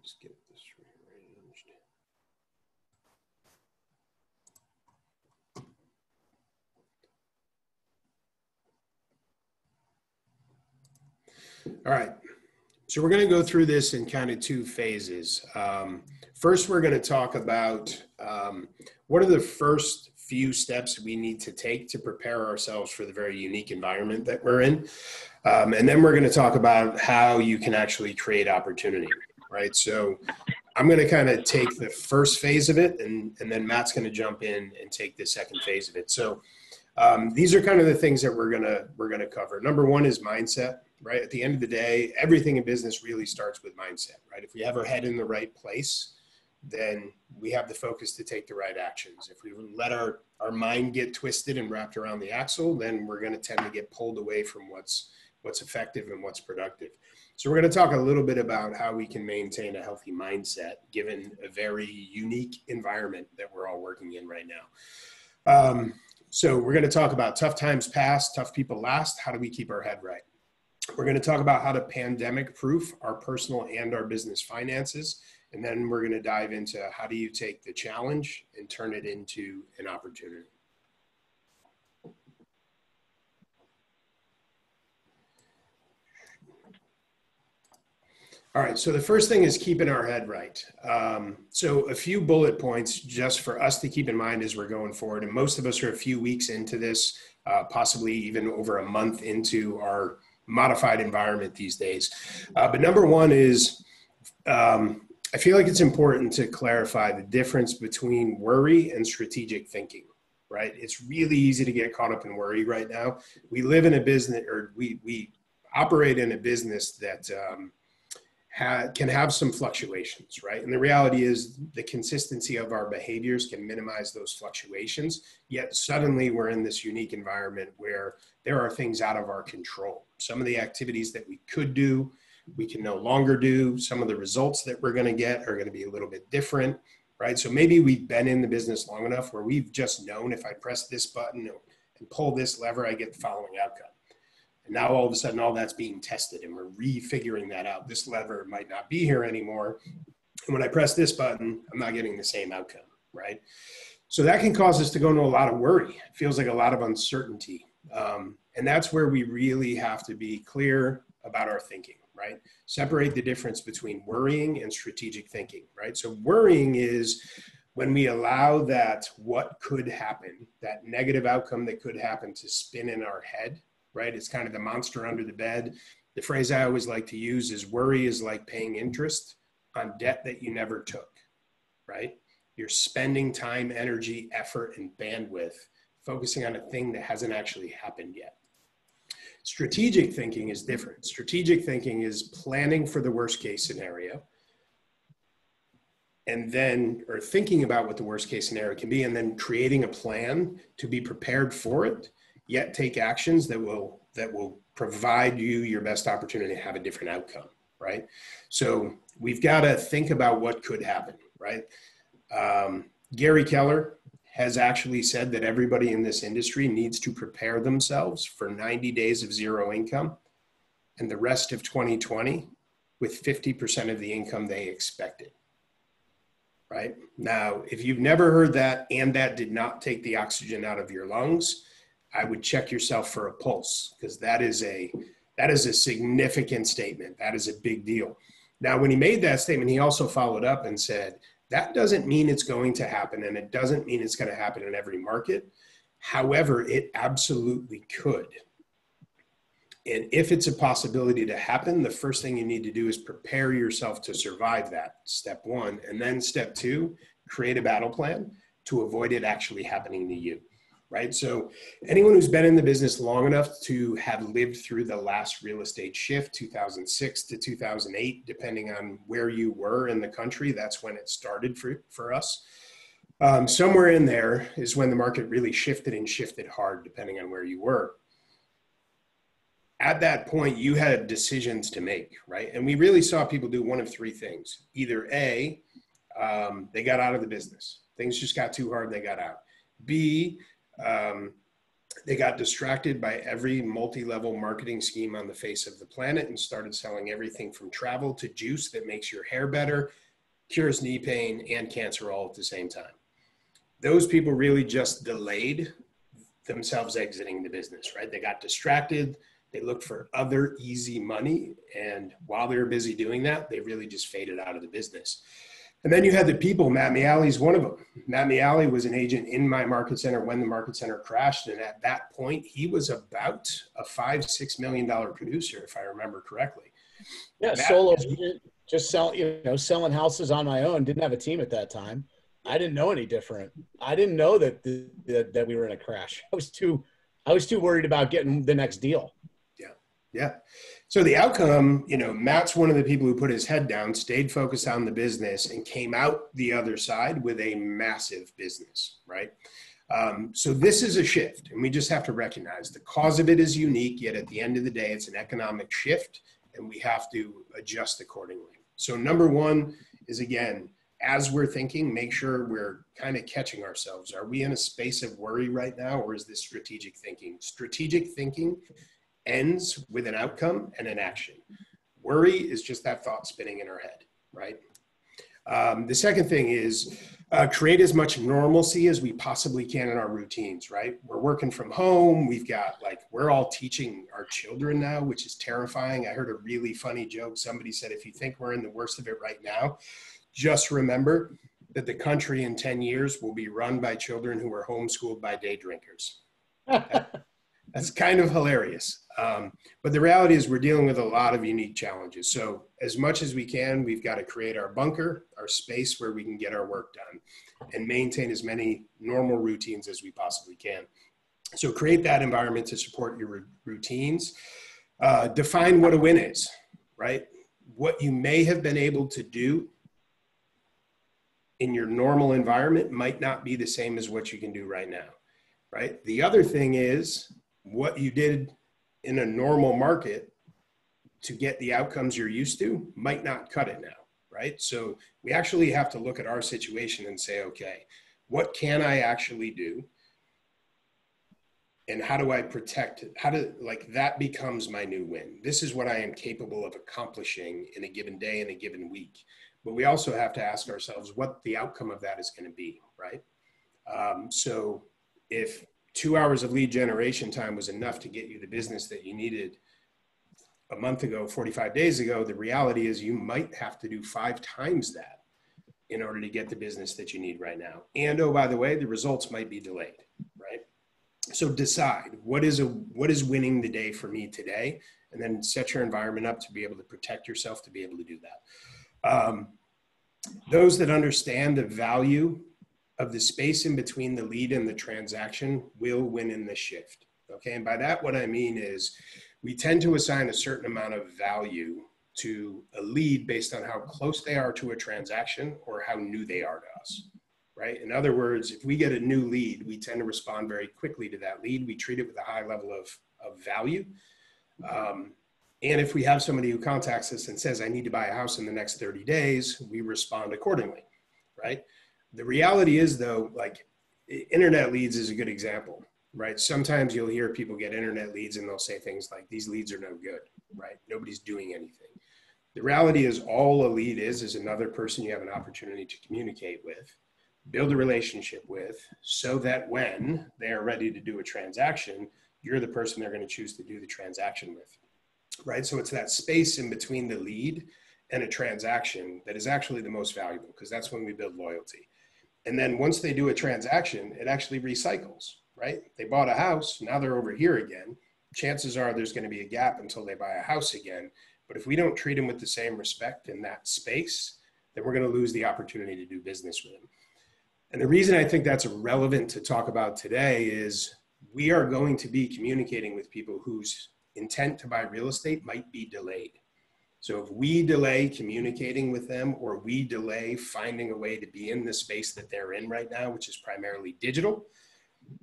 Let's get this rearranged. All right, so we're going to go through this in kind of two phases. First, we're going to talk about what are the first few steps we need to take to prepare ourselves for the very unique environment that we're in. And then we're going to talk about how you can actually create opportunity, right? So I'm going to kind of take the first phase of it, and then Matt's going to jump in and take the second phase of it. So these are kind of the things that we're going to cover. Number one is mindset, right? At the end of the day, everything in business really starts with mindset, right? If we have our head in the right place, then we have the focus to take the right actions. If we let our mind get twisted and wrapped around the axle, then we're going to tend to get pulled away from what's effective and what's productive. So we're going to talk a little bit about how we can maintain a healthy mindset given a very unique environment that we're all working in right now. So we're going to talk about tough times past, tough people last. How do we keep our head right? We're going to talk about how to pandemic proof our personal and our business finances. And then we're going to dive into how do you take the challenge and turn it into an opportunity. All right, so the first thing is keeping our head right. So a few bullet points just for us to keep in mind as we're going forward. And most of us are a few weeks into this, possibly even over a month into our modified environment these days. But number one is, I feel like it's important to clarify the difference between worry and strategic thinking, right? It's really easy to get caught up in worry right now. We live in a business, or we operate in a business that can have some fluctuations, right? And the reality is the consistency of our behaviors can minimize those fluctuations, yet suddenly we're in this unique environment where there are things out of our control. Some of the activities that we could do, we can no longer do. Some of the results that we're going to get are going to be a little bit different, right? So maybe we've been in the business long enough where we've just known if I press this button and pull this lever, I get the following outcome. And now all of a sudden, all that's being tested and we're refiguring that out. This lever might not be here anymore. And when I press this button, I'm not getting the same outcome, right? So that can cause us to go into a lot of worry. It feels like a lot of uncertainty. And that's where we really have to be clear about our thinking, right? Separate the difference between worrying and strategic thinking, right? So worrying is when we allow that what could happen, that negative outcome that could happen to spin in our head, right? It's kind of the monster under the bed. The phrase I always like to use is worry is like paying interest on debt that you never took, right? You're spending time, energy, effort, and bandwidth focusing on a thing that hasn't actually happened yet. Strategic thinking is different. Strategic thinking is planning for the worst case scenario and then, or thinking about what the worst case scenario can be and then creating a plan to be prepared for it, yet take actions that will provide you your best opportunity to have a different outcome, right? So we've got to think about what could happen, right? Gary Keller has actually said that everybody in this industry needs to prepare themselves for 90 days of zero income and the rest of 2020 with 50% of the income they expected, right? Now, if you've never heard that and that did not take the oxygen out of your lungs, I would check yourself for a pulse because that is a significant statement. That is a big deal. Now, when he made that statement, he also followed up and said, that doesn't mean it's going to happen, and it doesn't mean it's going to happen in every market. However, it absolutely could. And if it's a possibility to happen, the first thing you need to do is prepare yourself to survive that, step one. And then step two, create a battle plan to avoid it actually happening to you. Right? So anyone who's been in the business long enough to have lived through the last real estate shift, 2006 to 2008, depending on where you were in the country, that's when it started for us. Somewhere in there is when the market really shifted and shifted hard, depending on where you were. At that point, you had decisions to make, right? And we really saw people do one of three things. Either A, they got out of the business. Things just got too hard and they got out. B, They got distracted by every multi-level marketing scheme on the face of the planet and started selling everything from travel to juice that makes your hair better, cures knee pain and cancer all at the same time. Those people really just delayed themselves exiting the business, right? They got distracted. They looked for other easy money. And while they were busy doing that, they really just faded out of the business. And then you had the people. Matt Miale is one of them. Matt Miale was an agent in my market center when the market center crashed. And at that point, he was about a $5-6 million producer, if I remember correctly. Yeah, Matt, solo, just selling houses on my own. Didn't have a team at that time. I didn't know any different. I didn't know that that we were in a crash. I was too worried about getting the next deal. Yeah. So the outcome, Matt's one of the people who put his head down, stayed focused on the business, and came out the other side with a massive business, right? So this is a shift, and we just have to recognize the cause of it is unique, yet at the end of the day, it's an economic shift, and we have to adjust accordingly. So number one is, again, as we're thinking, make sure we're kind of catching ourselves. Are we in a space of worry right now, or is this strategic thinking? Strategic thinking ends with an outcome and an action. Worry is just that thought spinning in our head, right? The second thing is create as much normalcy as we possibly can in our routines, right? We're working from home. We're all teaching our children now, which is terrifying. I heard a really funny joke. Somebody said, if you think we're in the worst of it right now, just remember that the country in 10 years will be run by children who are homeschooled by day drinkers. That's kind of hilarious. But the reality is we're dealing with a lot of unique challenges. So as much as we can, we've got to create our bunker, our space where we can get our work done and maintain as many normal routines as we possibly can. So create that environment to support your routines. Define what a win is, right? What you may have been able to do in your normal environment might not be the same as what you can do right now, right? The other thing is, what you did in a normal market to get the outcomes you're used to might not cut it now, right? So we actually have to look at our situation and say, okay, what can I actually do? And how do I protect it? That becomes my new win. This is what I am capable of accomplishing in a given day, in a given week. But we also have to ask ourselves what the outcome of that is going to be, right? So if 2 hours of lead generation time was enough to get you the business that you needed a month ago, 45 days ago, the reality is you might have to do 5 times that in order to get the business that you need right now. And oh, by the way, the results might be delayed, right? So decide what is winning the day for me today, and then set your environment up to be able to protect yourself to be able to do that. Those that understand the value of the space in between the lead and the transaction will win in this shift. Okay. And by that, what I mean is we tend to assign a certain amount of value to a lead based on how close they are to a transaction or how new they are to us, right? In other words, if we get a new lead, we tend to respond very quickly to that lead. We treat it with a high level of value. And if we have somebody who contacts us and says, I need to buy a house in the next 30 days, we respond accordingly, right? The reality is, though, internet leads is a good example, right? Sometimes you'll hear people get internet leads and they'll say things like, these leads are no good, right? Nobody's doing anything. The reality is all a lead is another person you have an opportunity to communicate with, build a relationship with, so that when they are ready to do a transaction, you're the person they're going to choose to do the transaction with, right? So it's that space in between the lead and a transaction that is actually the most valuable, because that's when we build loyalty. And then once they do a transaction, it actually recycles, right? They bought a house, now they're over here again. Chances are there's going to be a gap until they buy a house again. But if we don't treat them with the same respect in that space, then we're going to lose the opportunity to do business with them. And the reason I think that's relevant to talk about today is we are going to be communicating with people whose intent to buy real estate might be delayed. So if we delay communicating with them, or we delay finding a way to be in the space that they're in right now, which is primarily digital,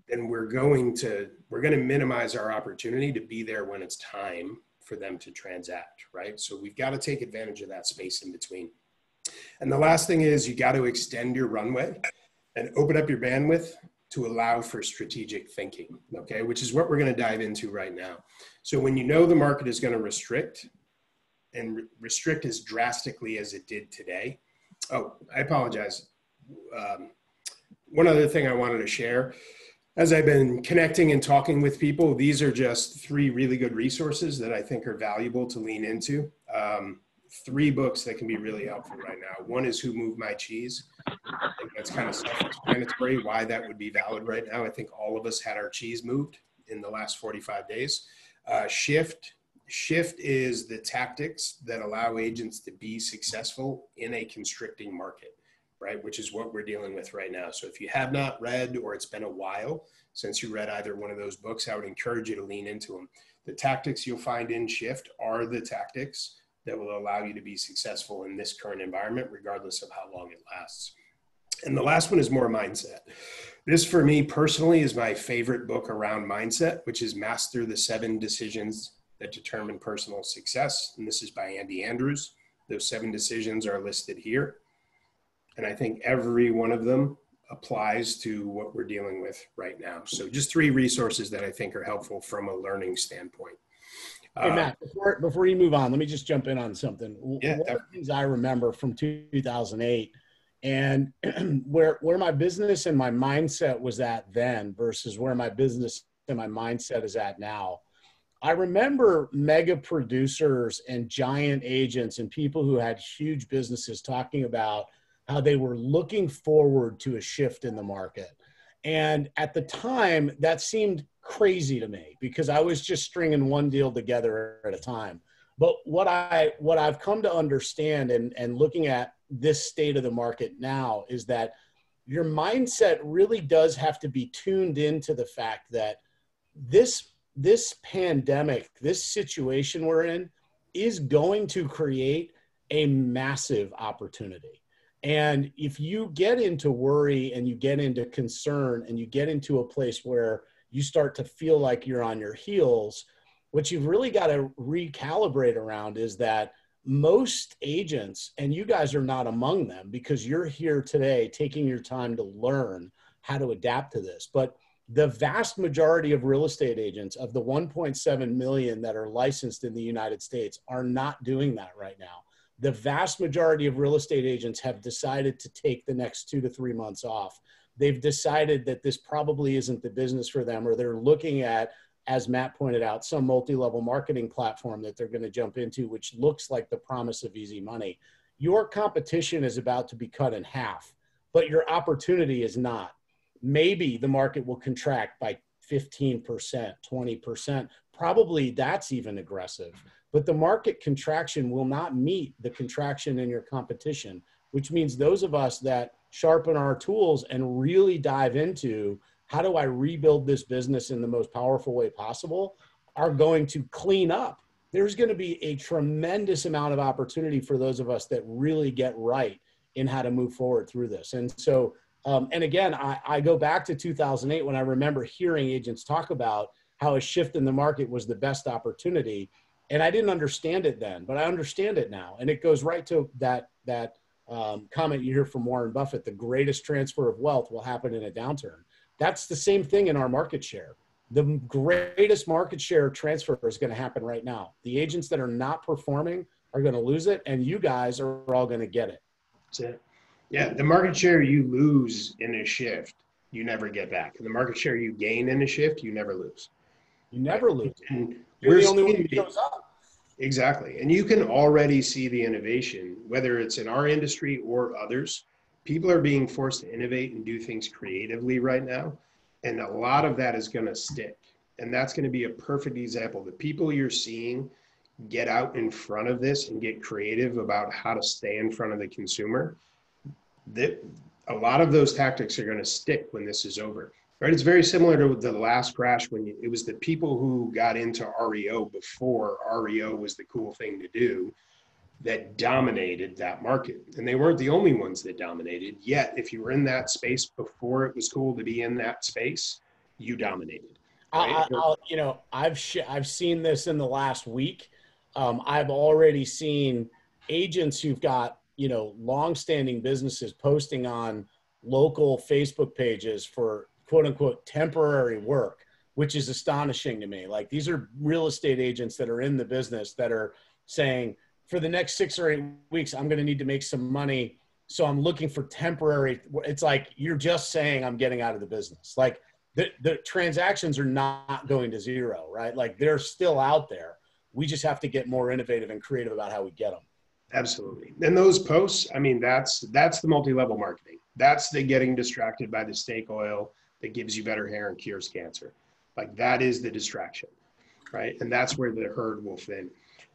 then we're going to minimize our opportunity to be there when it's time for them to transact, right? So we've got to take advantage of that space in between. And the last thing is you got to extend your runway and open up your bandwidth to allow for strategic thinking, okay, which is what we're going to dive into right now. So when you know the market is going to restrict, and restrict as drastically as it did today. Oh, I apologize. One other thing I wanted to share, as I've been connecting and talking with people, these are just 3 really good resources that I think are valuable to lean into. 3 books that can be really helpful right now. One is Who Moved My Cheese? I think that's kind of self-explanatory why that would be valid right now. I think all of us had our cheese moved in the last 45 days. Shift. Shift is the tactics that allow agents to be successful in a constricting market, right? Which is what we're dealing with right now. So if you have not read, or it's been a while since you read either one of those books, I would encourage you to lean into them. The tactics you'll find in Shift are the tactics that will allow you to be successful in this current environment, regardless of how long it lasts. And the last one is more mindset. This, for me personally, is my favorite book around mindset, which is Master the 7 Decisions that Determine Personal Success. And this is by Andy Andrews. Those 7 decisions are listed here. And I think every one of them applies to what we're dealing with right now. So just 3 resources that I think are helpful from a learning standpoint. Hey, Matt, before you move on, let me just jump in on something. Yeah, one of the things I remember from 2008 and where my business and my mindset was at then versus where my business and my mindset is at now. I remember mega producers and giant agents and people who had huge businesses talking about how they were looking forward to a shift in the market. And at the time, that seemed crazy to me because I was just stringing one deal together at a time. But what I've come to understand and looking at this state of the market now is that your mindset really does have to be tuned into the fact that this pandemic, this situation we're in, is going to create a massive opportunity. And if you get into worry and you get into concern and you get into a place where you start to feel like you're on your heels, what you've really got to recalibrate around is that most agents, and you guys are not among them because you're here today taking your time to learn how to adapt to this. But the vast majority of real estate agents, of the 1.7 million that are licensed in the United States, are not doing that right now. The vast majority of real estate agents have decided to take the next 2 to 3 months off. They've decided that this probably isn't the business for them, or they're looking at, as Matt pointed out, some multi-level marketing platform that they're going to jump into, which looks like the promise of easy money. Your competition is about to be cut in half, but your opportunity is not. Maybe the market will contract by 15%, 20%. Probably that's even aggressive. But the market contraction will not meet the contraction in your competition, which means those of us that sharpen our tools and really dive into how do I rebuild this business in the most powerful way possible are going to clean up. There's going to be a tremendous amount of opportunity for those of us that really get right in how to move forward through this. And so, and again, I go back to 2008 when I remember hearing agents talk about how a shift in the market was the best opportunity. And I didn't understand it then, but I understand it now. And it goes right to that comment you hear from Warren Buffett: the greatest transfer of wealth will happen in a downturn. That's the same thing in our market share. The greatest market share transfer is going to happen right now. The agents that are not performing are going to lose it, and you guys are all going to get it. That's it. Yeah, the market share you lose in a shift, you never get back. The market share you gain in a shift, you never lose. You never lose. And You're the only one who shows up. Exactly. And you can already see the innovation, whether it's in our industry or others. People are being forced to innovate and do things creatively right now. And a lot of that is going to stick. And that's going to be a perfect example. The people you're seeing get out in front of this and get creative about how to stay in front of the consumer, a lot of those tactics are going to stick when this is over. Right? It's very similar to the last crash when it was the people who got into REO before REO was the cool thing to do that dominated that market. And they weren't the only ones that dominated. Yet, if you were in that space before it was cool to be in that space, you dominated. Right? I've seen this in the last week. I've already seen agents who've got, longstanding businesses posting on local Facebook pages for quote unquote temporary work, which is astonishing to me. Like, these are real estate agents that are in the business that are saying, for the next 6 or 8 weeks, I'm going to need to make some money. So I'm looking for temporary. It's like, you're just saying I'm getting out of the business. Like, the transactions are not going to zero, right? Like, they're still out there. We just have to get more innovative and creative about how we get them. Absolutely. And those posts, I mean, that's the multi-level marketing. That's the getting distracted by the steak oil that gives you better hair and cures cancer. Like, that is the distraction, right? And that's where the herd will thin.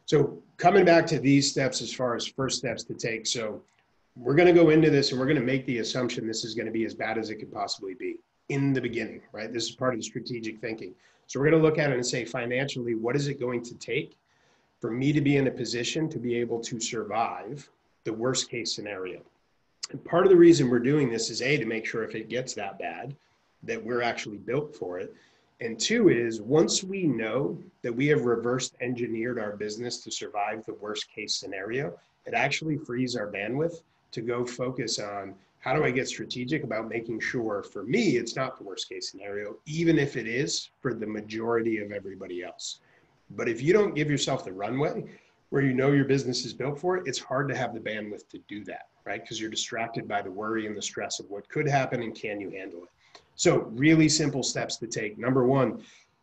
So coming back to these steps as far as first steps to take. So we're going to go into this and we're going to make the assumption this is going to be as bad as it could possibly be in the beginning, right? This is part of the strategic thinking. So we're going to look at it and say, financially, what is it going to take for me to be in a position to be able to survive the worst case scenario? And part of the reason we're doing this is, A, to make sure if it gets that bad, that we're actually built for it. And 2 is, once we know that we have reverse engineered our business to survive the worst case scenario, it actually frees our bandwidth to go focus on, how do I get strategic about making sure, for me, it's not the worst case scenario, even if it is for the majority of everybody else. But if you don't give yourself the runway where you know your business is built for it, it's hard to have the bandwidth to do that, right? Because you're distracted by the worry and the stress of what could happen and can you handle it. So really simple steps to take. Number 1,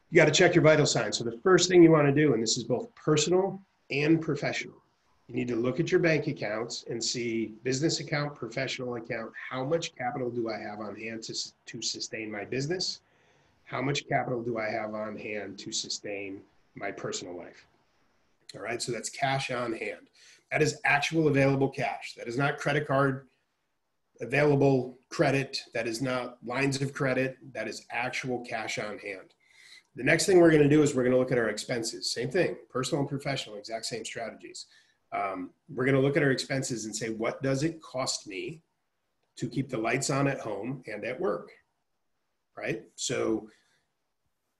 you got to check your vital signs. So the first thing you want to do, and this is both personal and professional, you need to look at your bank accounts and see business account, professional account, how much capital do I have on hand to sustain my business? How much capital do I have on hand to sustain my personal life? All right, so that's cash on hand. That is actual available cash. That is not credit card available credit. That is not lines of credit. That is actual cash on hand. The next thing we're going to do is we're going to look at our expenses. Same thing, personal and professional, exact same strategies. We're going to look at our expenses and say, what does it cost me to keep the lights on at home and at work, right? So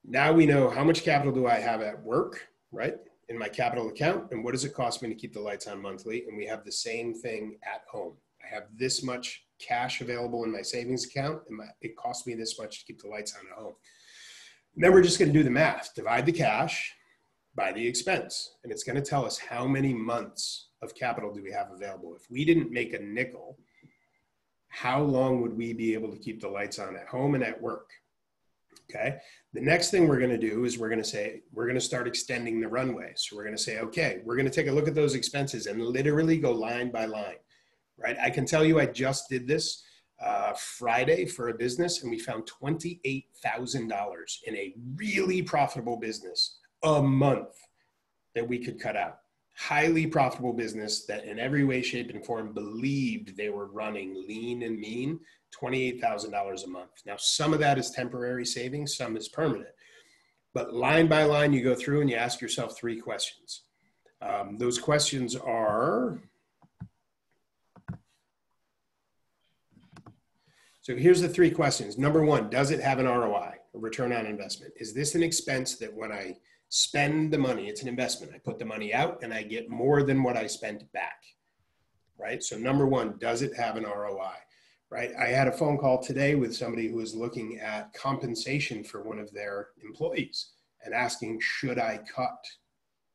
now we know how much capital do I have at work, right, in my capital account, and what does it cost me to keep the lights on monthly? And we have the same thing at home. I have this much cash available in my savings account, and it costs me this much to keep the lights on at home. And then we're just going to do the math, divide the cash by the expense, and it's going to tell us how many months of capital do we have available. If we didn't make a nickel, how long would we be able to keep the lights on at home and at work? Okay. The next thing we're going to do is we're going to start extending the runway. So we're going to say, okay, we're going to take a look at those expenses and literally go line by line, right? I can tell you, I just did this Friday for a business, and we found $28,000 in a really profitable business a month that we could cut out. Highly profitable business that in every way, shape, and form believed they were running lean and mean. $28,000 a month. Now, some of that is temporary savings, some is permanent. But line by line, you go through and you ask yourself 3 questions. Those questions are, so here's the 3 questions. Number 1, does it have an ROI, a return on investment? Is this an expense that when I spend the money, it's an investment. I put the money out and I get more than what I spent back, right? So number 1, does it have an ROI? Right? I had a phone call today with somebody who was looking at compensation for one of their employees and asking, should I cut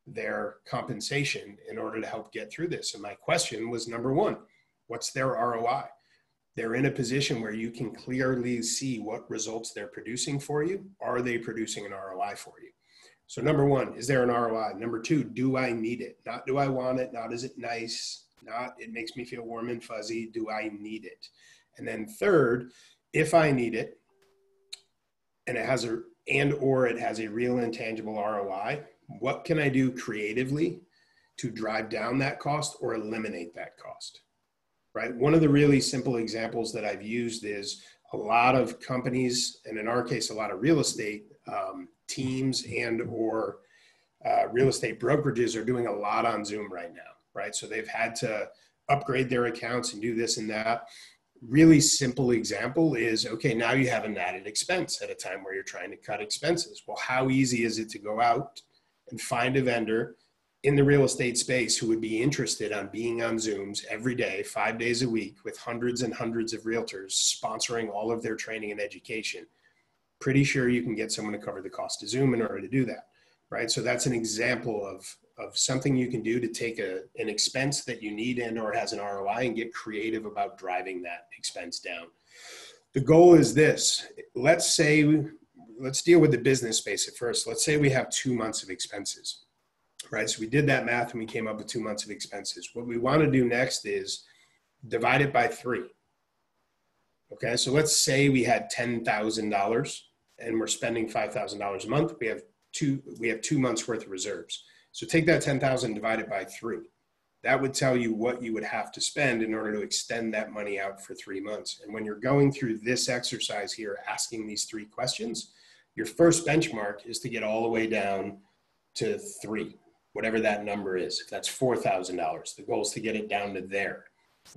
their compensation in order to help get through this? And my question was, number 1, what's their ROI? They're in a position where you can clearly see what results they're producing for you. Are they producing an ROI for you? So number 1, is there an ROI? Number 2, do I need it? Not do I want it? Not is it nice? Not it makes me feel warm and fuzzy. Do I need it? And then 3rd, if I need it and it has a real intangible ROI, what can I do creatively to drive down that cost or eliminate that cost, right? One of the really simple examples that I've used is a lot of companies, and in our case, a lot of real estate teams and or real estate brokerages are doing a lot on Zoom right now, right? So they've had to upgrade their accounts and do this and that. Really simple example is, okay, now you have an added expense at a time where you're trying to cut expenses. Well, how easy is it to go out and find a vendor in the real estate space who would be interested on being on Zooms every day, 5 days a week, with hundreds and hundreds of realtors sponsoring all of their training and education? pretty sure you can get someone to cover the cost of Zoom in order to do that, right? So that's an example of something you can do to take an expense that you need and or has an ROI and get creative about driving that expense down. The goal is this. Let's deal with the business space at first. Let's say we have 2 months of expenses, right? So we did that math and we came up with 2 months of expenses. What we want to do next is divide it by 3. Okay, so let's say we had $10,000 and we're spending $5,000 a month. We have 2 months worth of reserves. So take that 10,000 divided by 3. That would tell you what you would have to spend in order to extend that money out for 3 months. And when you're going through this exercise here, asking these 3 questions, your first benchmark is to get all the way down to 3, whatever that number is. If that's $4,000, the goal is to get it down to there,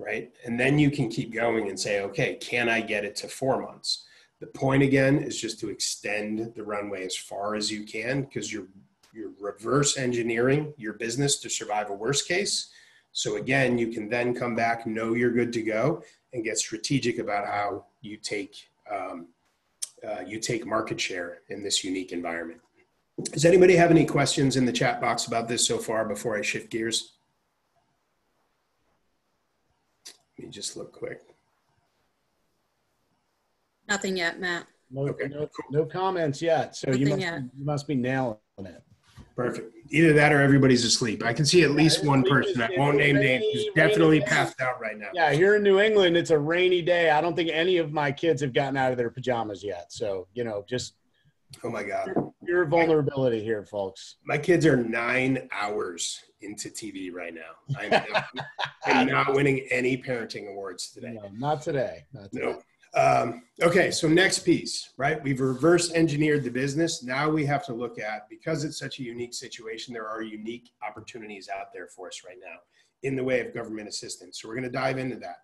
right? And then you can keep going and say, okay, can I get it to 4 months? The point again is just to extend the runway as far as you can, because you're reverse engineering your business to survive a worst case. So again, you can then come back, know you're good to go, and get strategic about how you take market share in this unique environment. Does anybody have any questions in the chat box about this so far before I shift gears? Let me just look quick. Nothing yet, Matt. No comments yet. So you must be nailing it. Perfect. Either that or everybody's asleep. I can see at least one person. I won't name names. Who's definitely passed out right now. Yeah, here in New England, it's a rainy day. I don't think any of my kids have gotten out of their pajamas yet. So, just oh my God, pure vulnerability here, folks. My kids are 9 hours into TV right now. I'm not winning any parenting awards today. No, not today. Not today. No. Okay, so next piece, right? We've reverse engineered the business. Now we have to look at, because it's such a unique situation, there are unique opportunities out there for us right now in the way of government assistance. So we're going to dive into that.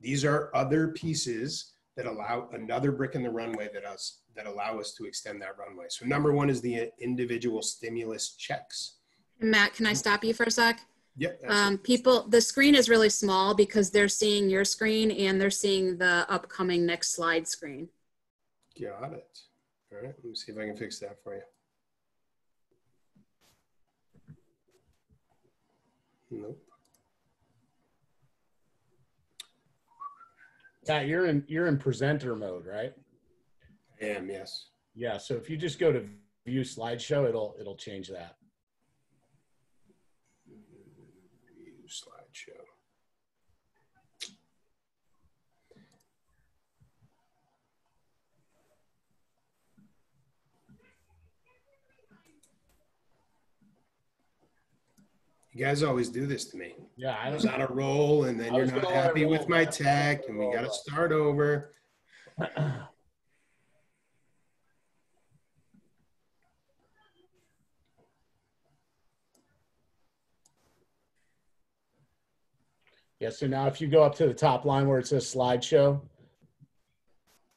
These are other pieces that allow another brick in the runway that allow us to extend that runway. So number 1 is the individual stimulus checks. Matt, can I stop you for a sec? Yep. The screen is really small because they're seeing your screen and they're seeing the upcoming next slide screen. Got it. All right, let me see if I can fix that for you. Nope. Yeah, you're in presenter mode, right? I am, yes. Yeah, so if you just go to view slideshow, it'll change that. Slideshow. You guys always do this to me. Yeah, I was on a roll, and then you're not happy with my tech, and we got to start over. Yeah, so now if you go up to the top line where it says slideshow,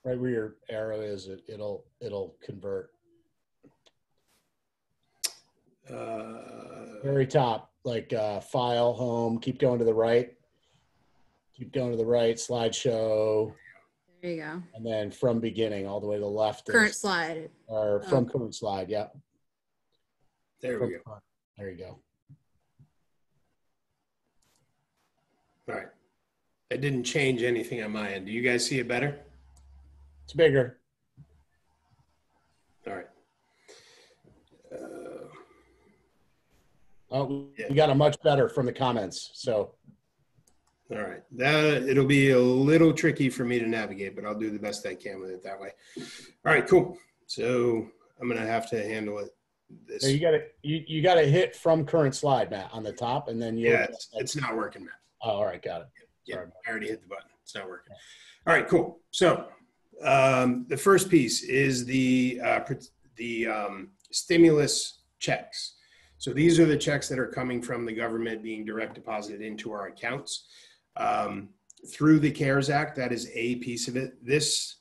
right where your arrow is, it'll convert. Very top, like file, home, keep going to the right. Keep going to the right, slideshow. There you go. And then from beginning all the way to the left. Current slide. Or from current slide, yeah. There we go. There you go. All right. That didn't change anything on my end. Do you guys see it better? It's bigger. All right. We got a much better from the comments. So. All right. It'll be a little tricky for me to navigate, but I'll do the best I can with it that way. All right, cool. So I'm going to have to handle it. So you got to hit from current slide, Matt, on the top, and then it's not working, Matt. Oh, all right, got it. Yeah, I already hit the button. It's not working. All right, cool. So the first piece is the stimulus checks. So these are the checks that are coming from the government being direct deposited into our accounts through the CARES Act. That is a piece of it. This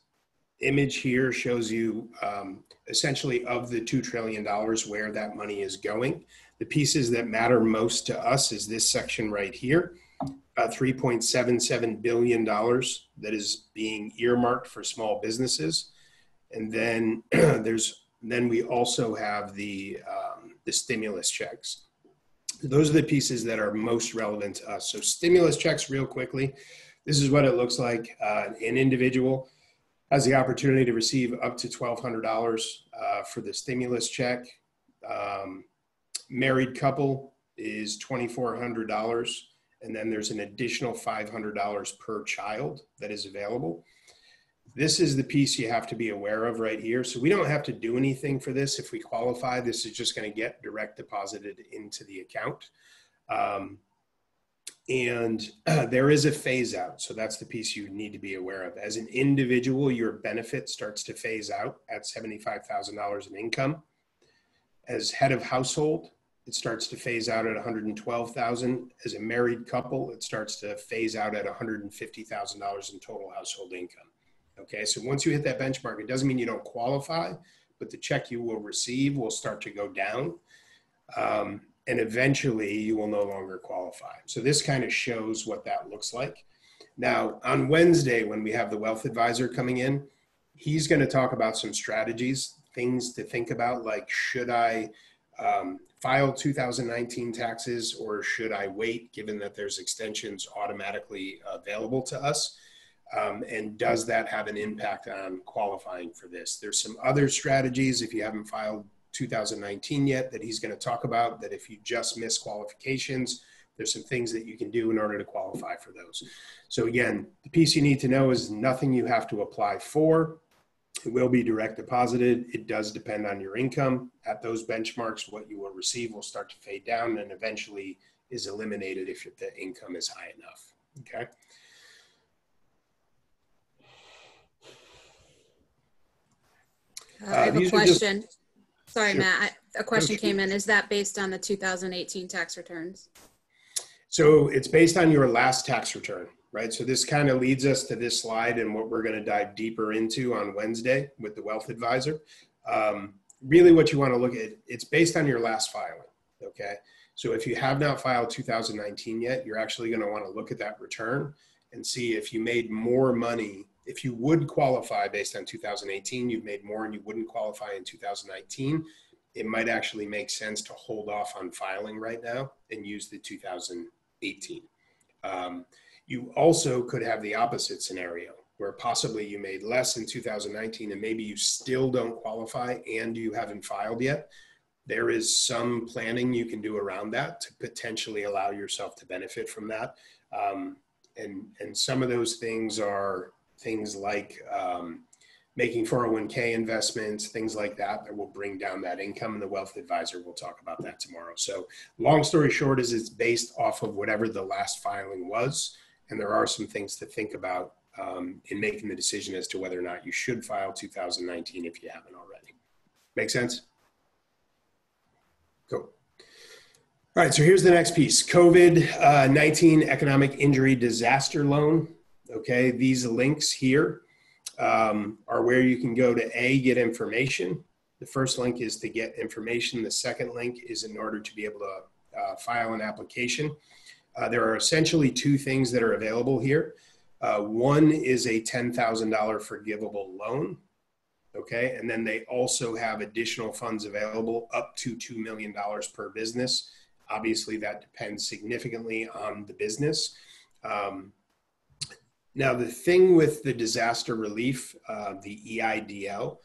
image here shows you essentially of the $2 trillion where that money is going. The pieces that matter most to us is this section right here. $3.77 billion that is being earmarked for small businesses. And then then we also have the stimulus checks. Those are the pieces that are most relevant to us. So stimulus checks, real quickly, this is what it looks like. An individual has the opportunity to receive up to $1,200 for the stimulus check. Married couple is $2,400, and then there's an additional $500 per child that is available. This is the piece you have to be aware of right here. So we don't have to do anything for this. If we qualify, this is just going to get direct deposited into the account. There is a phase out. So that's the piece you need to be aware of. As an individual, your benefit starts to phase out at $75,000 in income. As head of household, it starts to phase out at $112,000. As a married couple, it starts to phase out at $150,000 in total household income. Okay, so once you hit that benchmark, it doesn't mean you don't qualify, but the check you will receive will start to go down. And eventually you will no longer qualify. So this kind of shows what that looks like. Now, on Wednesday, when we have the wealth advisor coming in, he's going to talk about some strategies, things to think about, like should I file 2019 taxes or should I wait, given that there's extensions automatically available to us? And does that have an impact on qualifying for this? There's some other strategies if you haven't filed 2019 yet that he's going to talk about, that if you just miss qualifications, there's some things that you can do in order to qualify for those. So again, the piece you need to know is nothing you have to apply for. It will be direct deposited. It does depend on your income. At those benchmarks, what you will receive will start to fade down and eventually is eliminated if the income is high enough. Okay. I have a question. Sorry, Sure. Matt. A question came in. Is that based on the 2018 tax returns? So it's based on your last tax return, right? So this kind of leads us to this slide and what we're going to dive deeper into on Wednesday with the wealth advisor. Really what you want to look at, it's based on your last filing, okay? So if you have not filed 2019 yet, you're actually going to want to look at that return and see if you made more money. If you would qualify based on 2018, you've made more and you wouldn't qualify in 2019, it might actually make sense to hold off on filing right now and use the 2018. You also could have the opposite scenario where possibly you made less in 2019 and maybe you still don't qualify and you haven't filed yet. There is some planning you can do around that to potentially allow yourself to benefit from that. And some of those things are things like making 401k investments, things like that, that will bring down that income, and the wealth advisor will talk about that tomorrow. So long story short is it's based off of whatever the last filing was, and there are some things to think about in making the decision as to whether or not you should file 2019 if you haven't already. Make sense? Cool. All right, so here's the next piece. COVID-19 economic injury disaster loan. Okay, these links here are where you can go to get information. The first link is to get information. The second link is in order to be able to file an application. There are essentially two things that are available here. One is a $10,000 forgivable loan. Okay, and then they also have additional funds available up to $2 million per business. Obviously, that depends significantly on the business. Now, the thing with the disaster relief, the EIDL,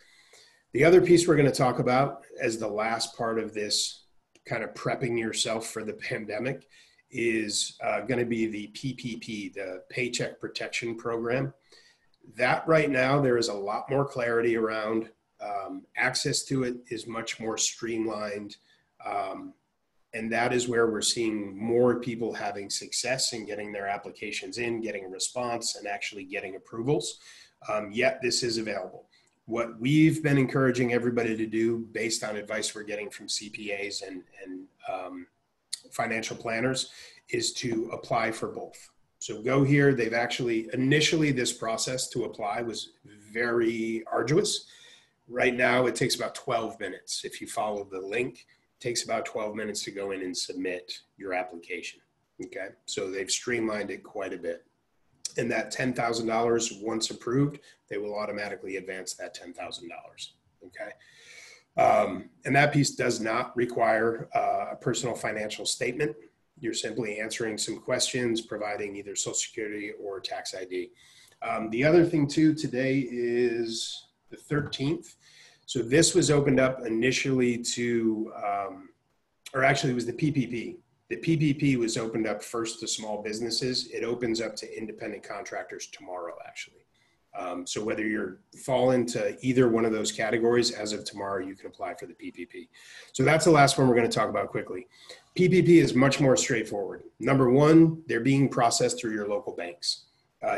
the other piece we're going to talk about as the last part of this kind of prepping yourself for the pandemic is going to be the PPP, the Paycheck Protection Program. That right now, there is a lot more clarity around. Access to it is much more streamlined. And that is where we're seeing more people having success in getting their applications in, getting a response, and actually getting approvals. Yet this is available. What we've been encouraging everybody to do based on advice we're getting from CPAs and financial planners is to apply for both. So go here. They've actually, initially this process to apply was very arduous. Right now it takes about 12 minutes. If you follow the link, it takes about 12 minutes to go in and submit your application. Okay, so they've streamlined it quite a bit. And that $10,000, once approved, they will automatically advance that $10,000. Okay. And that piece does not require a personal financial statement. You're simply answering some questions, providing either Social Security or tax ID. The other thing too, today is the 13th. So this was opened up initially to, or actually it was the PPP. The PPP was opened up first to small businesses. It opens up to independent contractors tomorrow, actually. So whether you fall into either one of those categories, as of tomorrow, you can apply for the PPP. So that's the last one we're going to talk about quickly. PPP is much more straightforward. Number one, they're being processed through your local banks.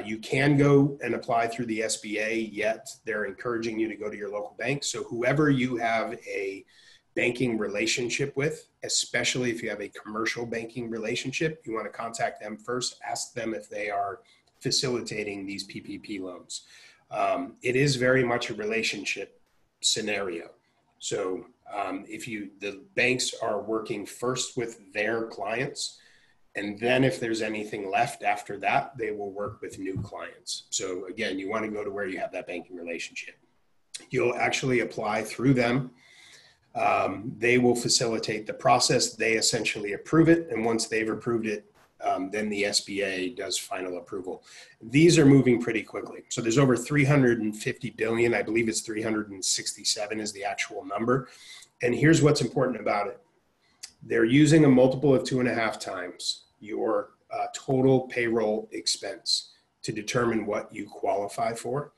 You can go and apply through the SBA, yet they're encouraging you to go to your local bank. So whoever you have a banking relationship with, especially if you have a commercial banking relationship, you want to contact them first, ask them if they are facilitating these PPP loans. It is very much a relationship scenario. So the banks are working first with their clients, and then if there's anything left after that, they will work with new clients. So again, you want to go to where you have that banking relationship. You'll actually apply through them. They will facilitate the process. They essentially approve it. And once they've approved it, then the SBA does final approval. These are moving pretty quickly. So there's over 350 billion. I believe it's 367 is the actual number. And here's what's important about it. They're using a multiple of 2.5 times your total payroll expense to determine what you qualify for.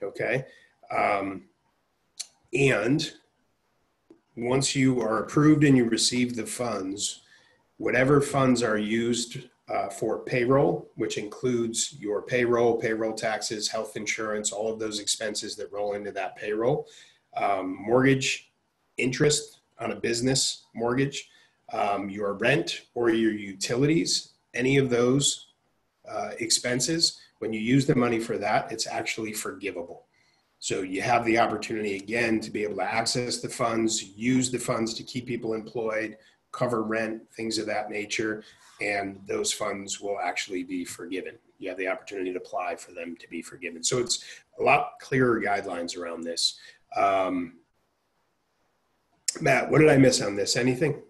Okay. And once you are approved and you receive the funds, whatever funds are used for payroll, which includes your payroll taxes, health insurance, all of those expenses that roll into that payroll, mortgage interest on a business mortgage, your rent or your utilities, any of those expenses, when you use the money for that, it's actually forgivable. So you have the opportunity again to be able to access the funds, use the funds to keep people employed, cover rent, things of that nature, and those funds will actually be forgiven. You have the opportunity to apply for them to be forgiven. So it's a lot clearer guidelines around this. Matt, what did I miss on this? Anything?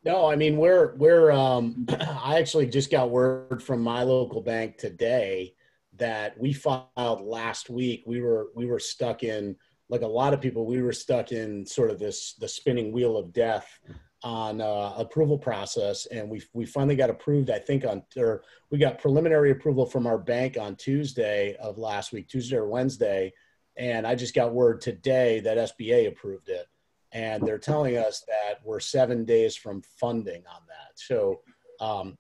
No, I mean, I actually just got word from my local bank today that we filed last week. We were stuck in, like a lot of people, we were stuck in sort of the spinning wheel of death on approval process. And we finally got approved, I think we got preliminary approval from our bank on Tuesday of last week, Tuesday or Wednesday. And I just got word today that SBA approved it. And they're telling us that we're 7 days from funding on that. So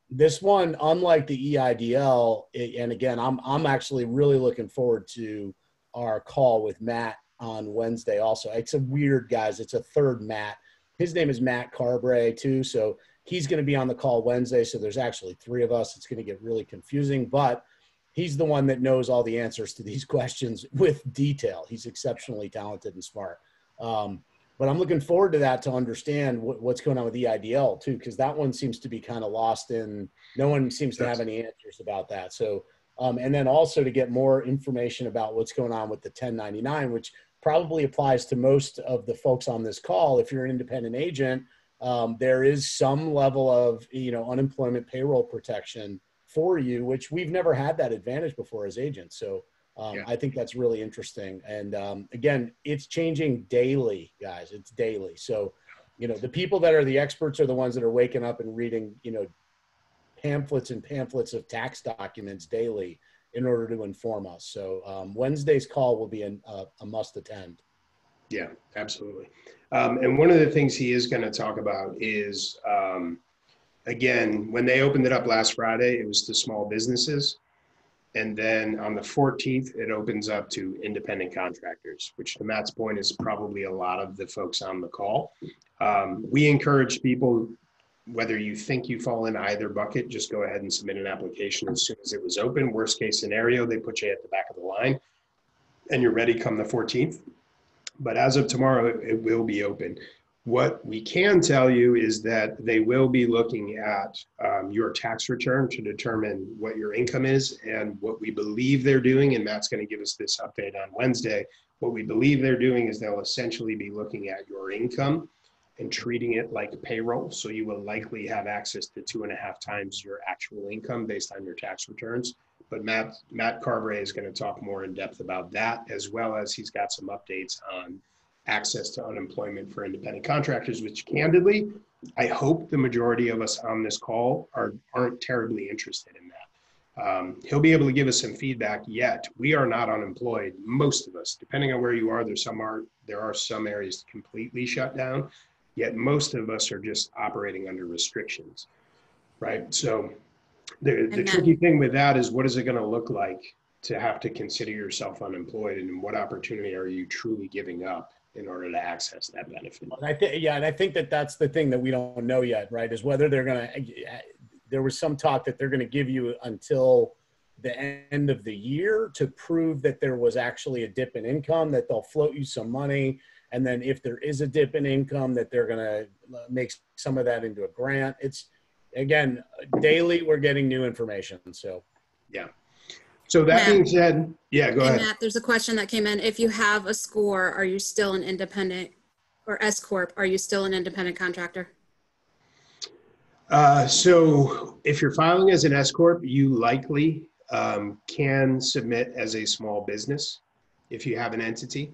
this one, unlike the EIDL, and again, I'm actually really looking forward to our call with Matt on Wednesday also. It's a weird, guys, it's a third Matt. His name is Matt Carbray too. So he's going to be on the call Wednesday. So there's actually 3 of us. It's going to get really confusing, but he's the one that knows all the answers to these questions with detail. He's exceptionally talented and smart. But I'm looking forward to that to understand what's going on with EIDL too, because that one seems to be kind of lost in, no one seems to have any answers about that. So, and then also to get more information about what's going on with the 1099, which probably applies to most of the folks on this call. If you're an independent agent, there is some level of, unemployment payroll protection for you, which we've never had that advantage before as agents. So, I think that's really interesting. And again, it's changing daily, guys. It's daily. So, the people that are the experts are the ones that are waking up and reading, pamphlets and pamphlets of tax documents daily in order to inform us. So Wednesday's call will be a must attend. Yeah, absolutely. And one of the things he is going to talk about is, again, when they opened it up last Friday, it was to small businesses. And then on the 14th, it opens up to independent contractors, which to Matt's point is probably a lot of the folks on the call. We encourage people, whether you think you fall in either bucket, just go ahead and submit an application as soon as it was open. Worst case scenario, they put you at the back of the line and you're ready come the 14th. But as of tomorrow, it will be open. What we can tell you is that they will be looking at your tax return to determine what your income is, and what we believe they're doing, and Matt's going to give us this update on Wednesday. What we believe they're doing is they'll essentially be looking at your income and treating it like payroll. So you will likely have access to 2.5 times your actual income based on your tax returns. But Matt Carberry is going to talk more in depth about that, as well as he's got some updates on access to unemployment for independent contractors, which candidly, I hope the majority of us on this call aren't terribly interested in that. He'll be able to give us some feedback, yet we are not unemployed, most of us. Depending on where you are, there are some areas completely shut down, yet most of us are just operating under restrictions, right? So the tricky thing with that is, what is it going to look like to have to consider yourself unemployed, and what opportunity are you truly giving up in order to access that benefit? And I think that that's the thing that we don't know yet, right? Is whether they're going to, there was some talk that they're going to give you until the end of the year to prove that there was actually a dip in income, that they'll float you some money. And then if there is a dip in income, that they're going to make some of that into a grant. It's, again, daily we're getting new information. So, yeah. So that being said, yeah, go ahead. Matt, there's a question that came in. If you have a score, are you still an independent, or S Corp, are you still an independent contractor? So if you're filing as an S Corp, you likely can submit as a small business if you have an entity.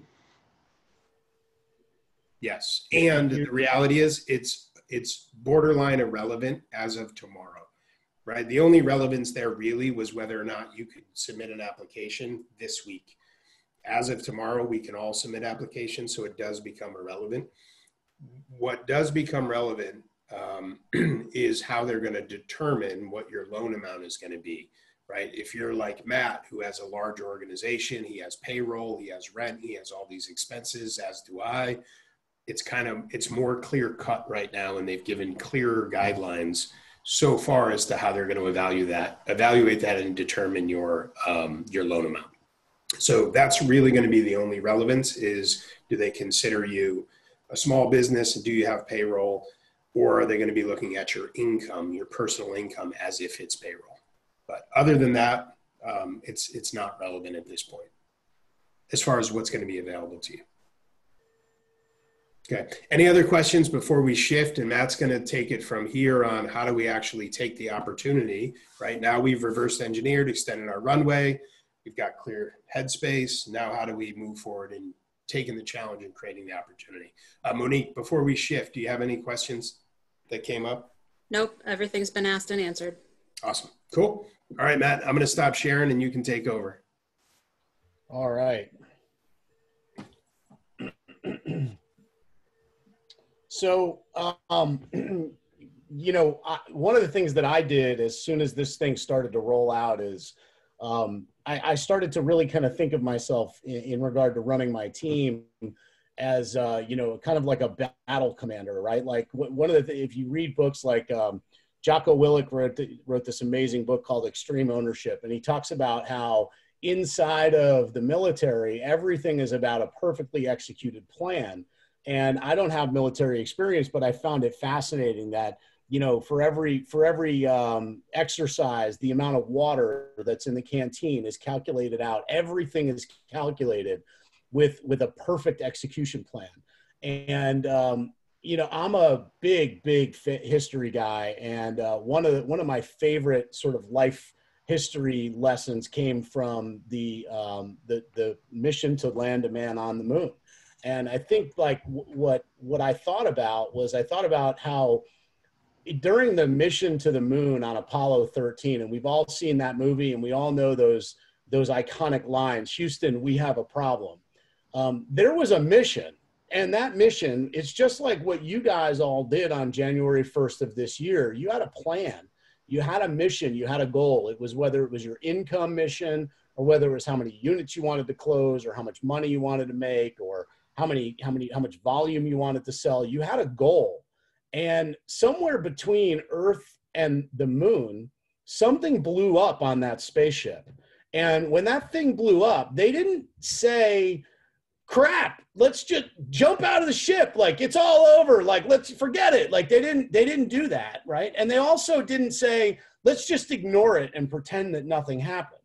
Yes. And the reality is it's borderline irrelevant as of tomorrow. Right. The only relevance there really was whether or not you could submit an application this week. As of tomorrow, we can all submit applications, so it does become irrelevant. What does become relevant is how they're going to determine what your loan amount is going to be. Right. If you're like Matt, who has a large organization, he has payroll, he has rent, he has all these expenses, as do I. It's more clear cut right now, and they've given clearer guidelines so far as to how they're going to evaluate that and determine your loan amount. So that's really going to be the only relevance, is do they consider you a small business, and do you have payroll, or are they going to be looking at your income, your personal income, as if it's payroll? But other than that, it's not relevant at this point as far as what's going to be available to you. Okay. Any other questions before we shift? And Matt's going to take it from here on. How do we actually take the opportunity? Right now, we've reverse engineered, extended our runway. We've got clear headspace. Now, how do we move forward in taking the challenge and creating the opportunity? Monique, before we shift, do you have any questions that came up? Nope. Everything's been asked and answered. Awesome. Cool. All right, Matt, I'm going to stop sharing and you can take over. All right. So, you know, one of the things that I did as soon as this thing started to roll out is I started to really kind of think of myself in regard to running my team as, you know, kind of like a battle commander, right? Like one of the, if you read books like Jocko Willink wrote this amazing book called Extreme Ownership, and he talks about how inside of the military, everything is about a perfectly executed plan. And I don't have military experience, but I found it fascinating that, you know, for every exercise, the amount of water that's in the canteen is calculated out. Everything is calculated with a perfect execution plan. And, you know, I'm a big history guy. And one of my favorite sort of life history lessons came from the mission to land a man on the moon. And I think like what I thought about was how during the mission to the moon on Apollo 13, and we've all seen that movie and we all know those iconic lines, Houston, we have a problem. There was a mission, and that mission, it's just like what you guys all did on January 1st of this year. You had a plan, you had a mission, you had a goal. It was whether it was your income mission, or whether it was how many units you wanted to close, or how much money you wanted to make, or how much volume you wanted to sell. You had a goal. And somewhere between Earth and the moon, something blew up on that spaceship. And when that thing blew up, they didn't say, crap, let's just jump out of the ship. Like, it's all over. Like, let's forget it. Like, they didn't do that, right? And they also didn't say, let's just ignore it and pretend that nothing happened.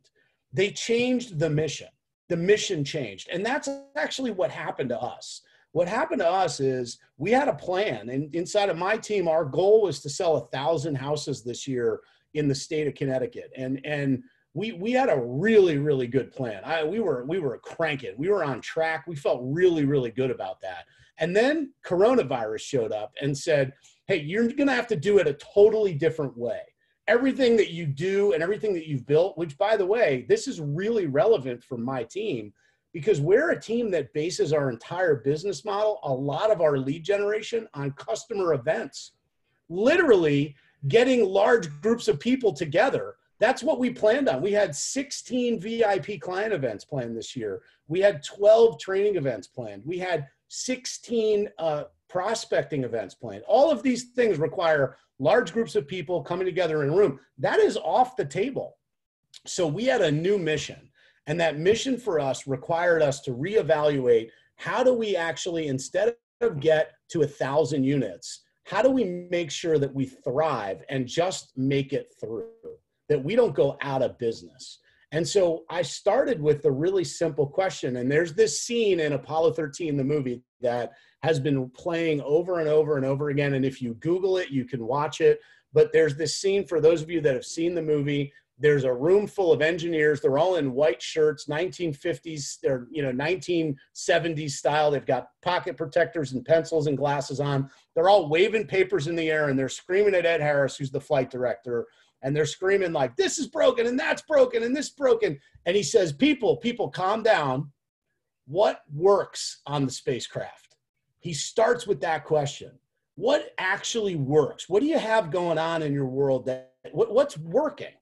They changed the mission. The mission changed. And that's actually what happened to us. What happened to us is we had a plan. And inside of my team, our goal was to sell 1,000 houses this year in the state of Connecticut. And we had a really, really good plan. We were cranking. We were on track. We felt really, really good about that. And then coronavirus showed up and said, hey, you're going to have to do it a totally different way. Everything that you do and everything that you've built, which, by the way, this is really relevant for my team, because we're a team that bases our entire business model, a lot of our lead generation, on customer events. Literally getting large groups of people together. That's what we planned on. We had 16 VIP client events planned this year. We had 12 training events planned. We had 16 prospecting events planned. All of these things require large groups of people coming together in a room. That is off the table. So we had a new mission. And that mission for us required us to reevaluate, how do we actually, instead of get to 1,000 units, how do we make sure that we thrive and just make it through, that we don't go out of business? And so I started with a really simple question. And there's this scene in Apollo 13, the movie, that has been playing over and over and over again. And if you Google it, you can watch it. But there's this scene, for those of you that have seen the movie, there's a room full of engineers. They're all in white shirts, 1950s, they're 1970s style. They've got pocket protectors and pencils and glasses on. They're all waving papers in the air, and they're screaming at Ed Harris, who's the flight director. And they're screaming like, this is broken, and that's broken, and this broken. And he says, people, calm down. What works on the spacecraft? He starts with that question. What actually works? What do you have going on in your world what's working?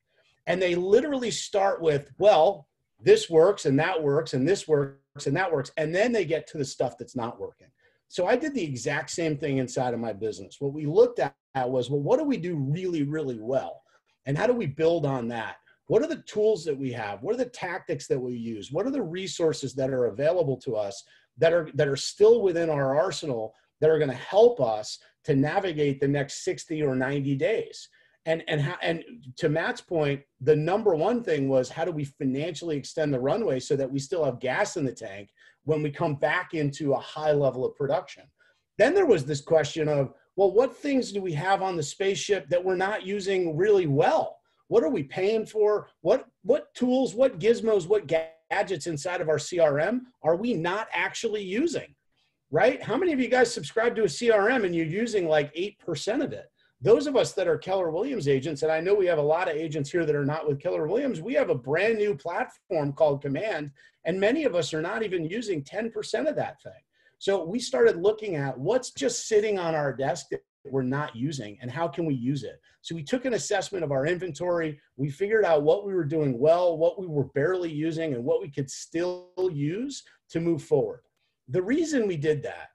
And they literally start with, well, this works, and that works, and this works, and that works. And then they get to the stuff that's not working. So I did the exact same thing inside of my business. What we looked at was, well, what do we do really, really well? And how do we build on that? What are the tools that we have? What are the tactics that we use? What are the resources that are available to us that are still within our arsenal that are going to help us to navigate the next 60 or 90 days? And to Matt's point, the number one thing was, how do we financially extend the runway so that we still have gas in the tank when we come back into a high level of production? Then there was this question of, well, what things do we have on the spaceship that we're not using really well? What are we paying for? What tools, what gizmos, what gadgets inside of our CRM are we not actually using, right? How many of you guys subscribe to a CRM and you're using like 8% of it? Those of us that are Keller Williams agents, and I know we have a lot of agents here that are not with Keller Williams, we have a brand new platform called Command, and many of us are not even using 10% of that thing. So we started looking at what's just sitting on our desk that we're not using, and how can we use it? So we took an assessment of our inventory. We figured out what we were doing well, what we were barely using, and what we could still use to move forward. The reason we did that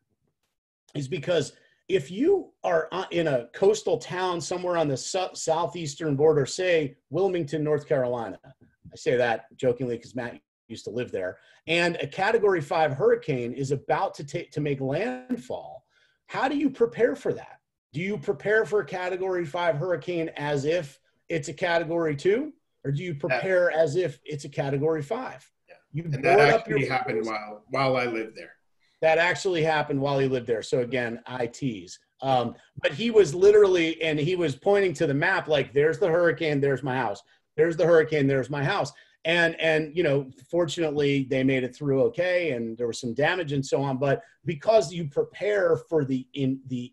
is because if you are in a coastal town somewhere on the southeastern border, say Wilmington, North Carolina, I say that jokingly because Matt used to live there, and a Category 5 hurricane is about to make landfall, how do you prepare for that? Do you prepare for a Category 5 hurricane as if it's a Category 2, or do you prepare as if it's a Category 5? Yeah. You and that actually happened while I lived there. That actually happened while he lived there. So again, I tease. But he was literally, and he was pointing to the map like, there's the hurricane, there's my house. There's the hurricane, there's my house. And fortunately, they made it through okay, and there was some damage and so on. But because you prepare for the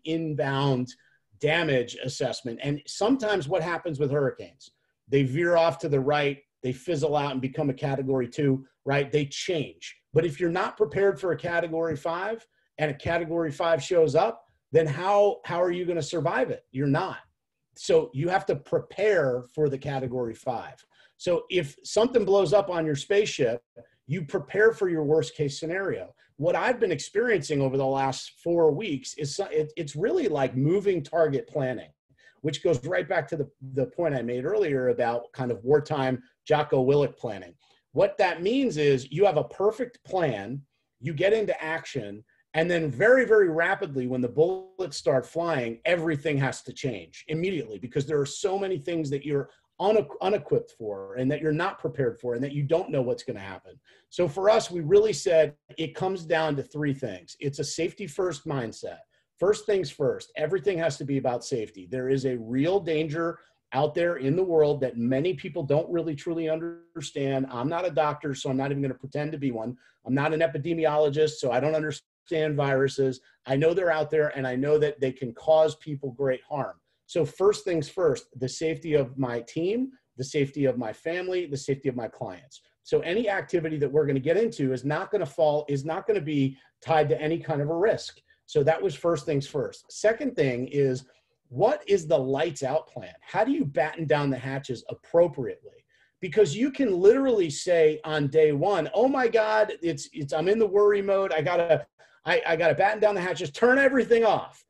inbound damage assessment, and sometimes what happens with hurricanes, they veer off to the right, they fizzle out and become a Category 2, right? They change. But if you're not prepared for a Category 5 and a Category 5 shows up, then how are you going to survive it? You're not. So you have to prepare for the Category 5. So if something blows up on your spaceship, you prepare for your worst case scenario. What I've been experiencing over the last 4 weeks is it's really like moving target planning, which goes right back to the point I made earlier about kind of wartime Jocko Willink planning. What that means is you have a perfect plan, you get into action, and then very, very rapidly, when the bullets start flying, everything has to change immediately, because there are so many things that you're unequipped for, and that you're not prepared for, and that you don't know what's going to happen. So for us, we really said it comes down to three things. It's a safety first mindset. First things first, everything has to be about safety. There is a real danger out there in the world that many people don't really truly understand. I'm not a doctor, so I'm not even going to pretend to be one. I'm not an epidemiologist, so I don't understand viruses. I know they're out there, and I know that they can cause people great harm. So first things first, the safety of my team, the safety of my family, the safety of my clients. So any activity that we're going to get into is not going to be tied to any kind of a risk. So that was first things first. Second thing is, what is the lights out plan? How do you batten down the hatches appropriately? Because you can literally say on day one, oh my God, I'm in the worry mode. I gotta batten down the hatches, turn everything off.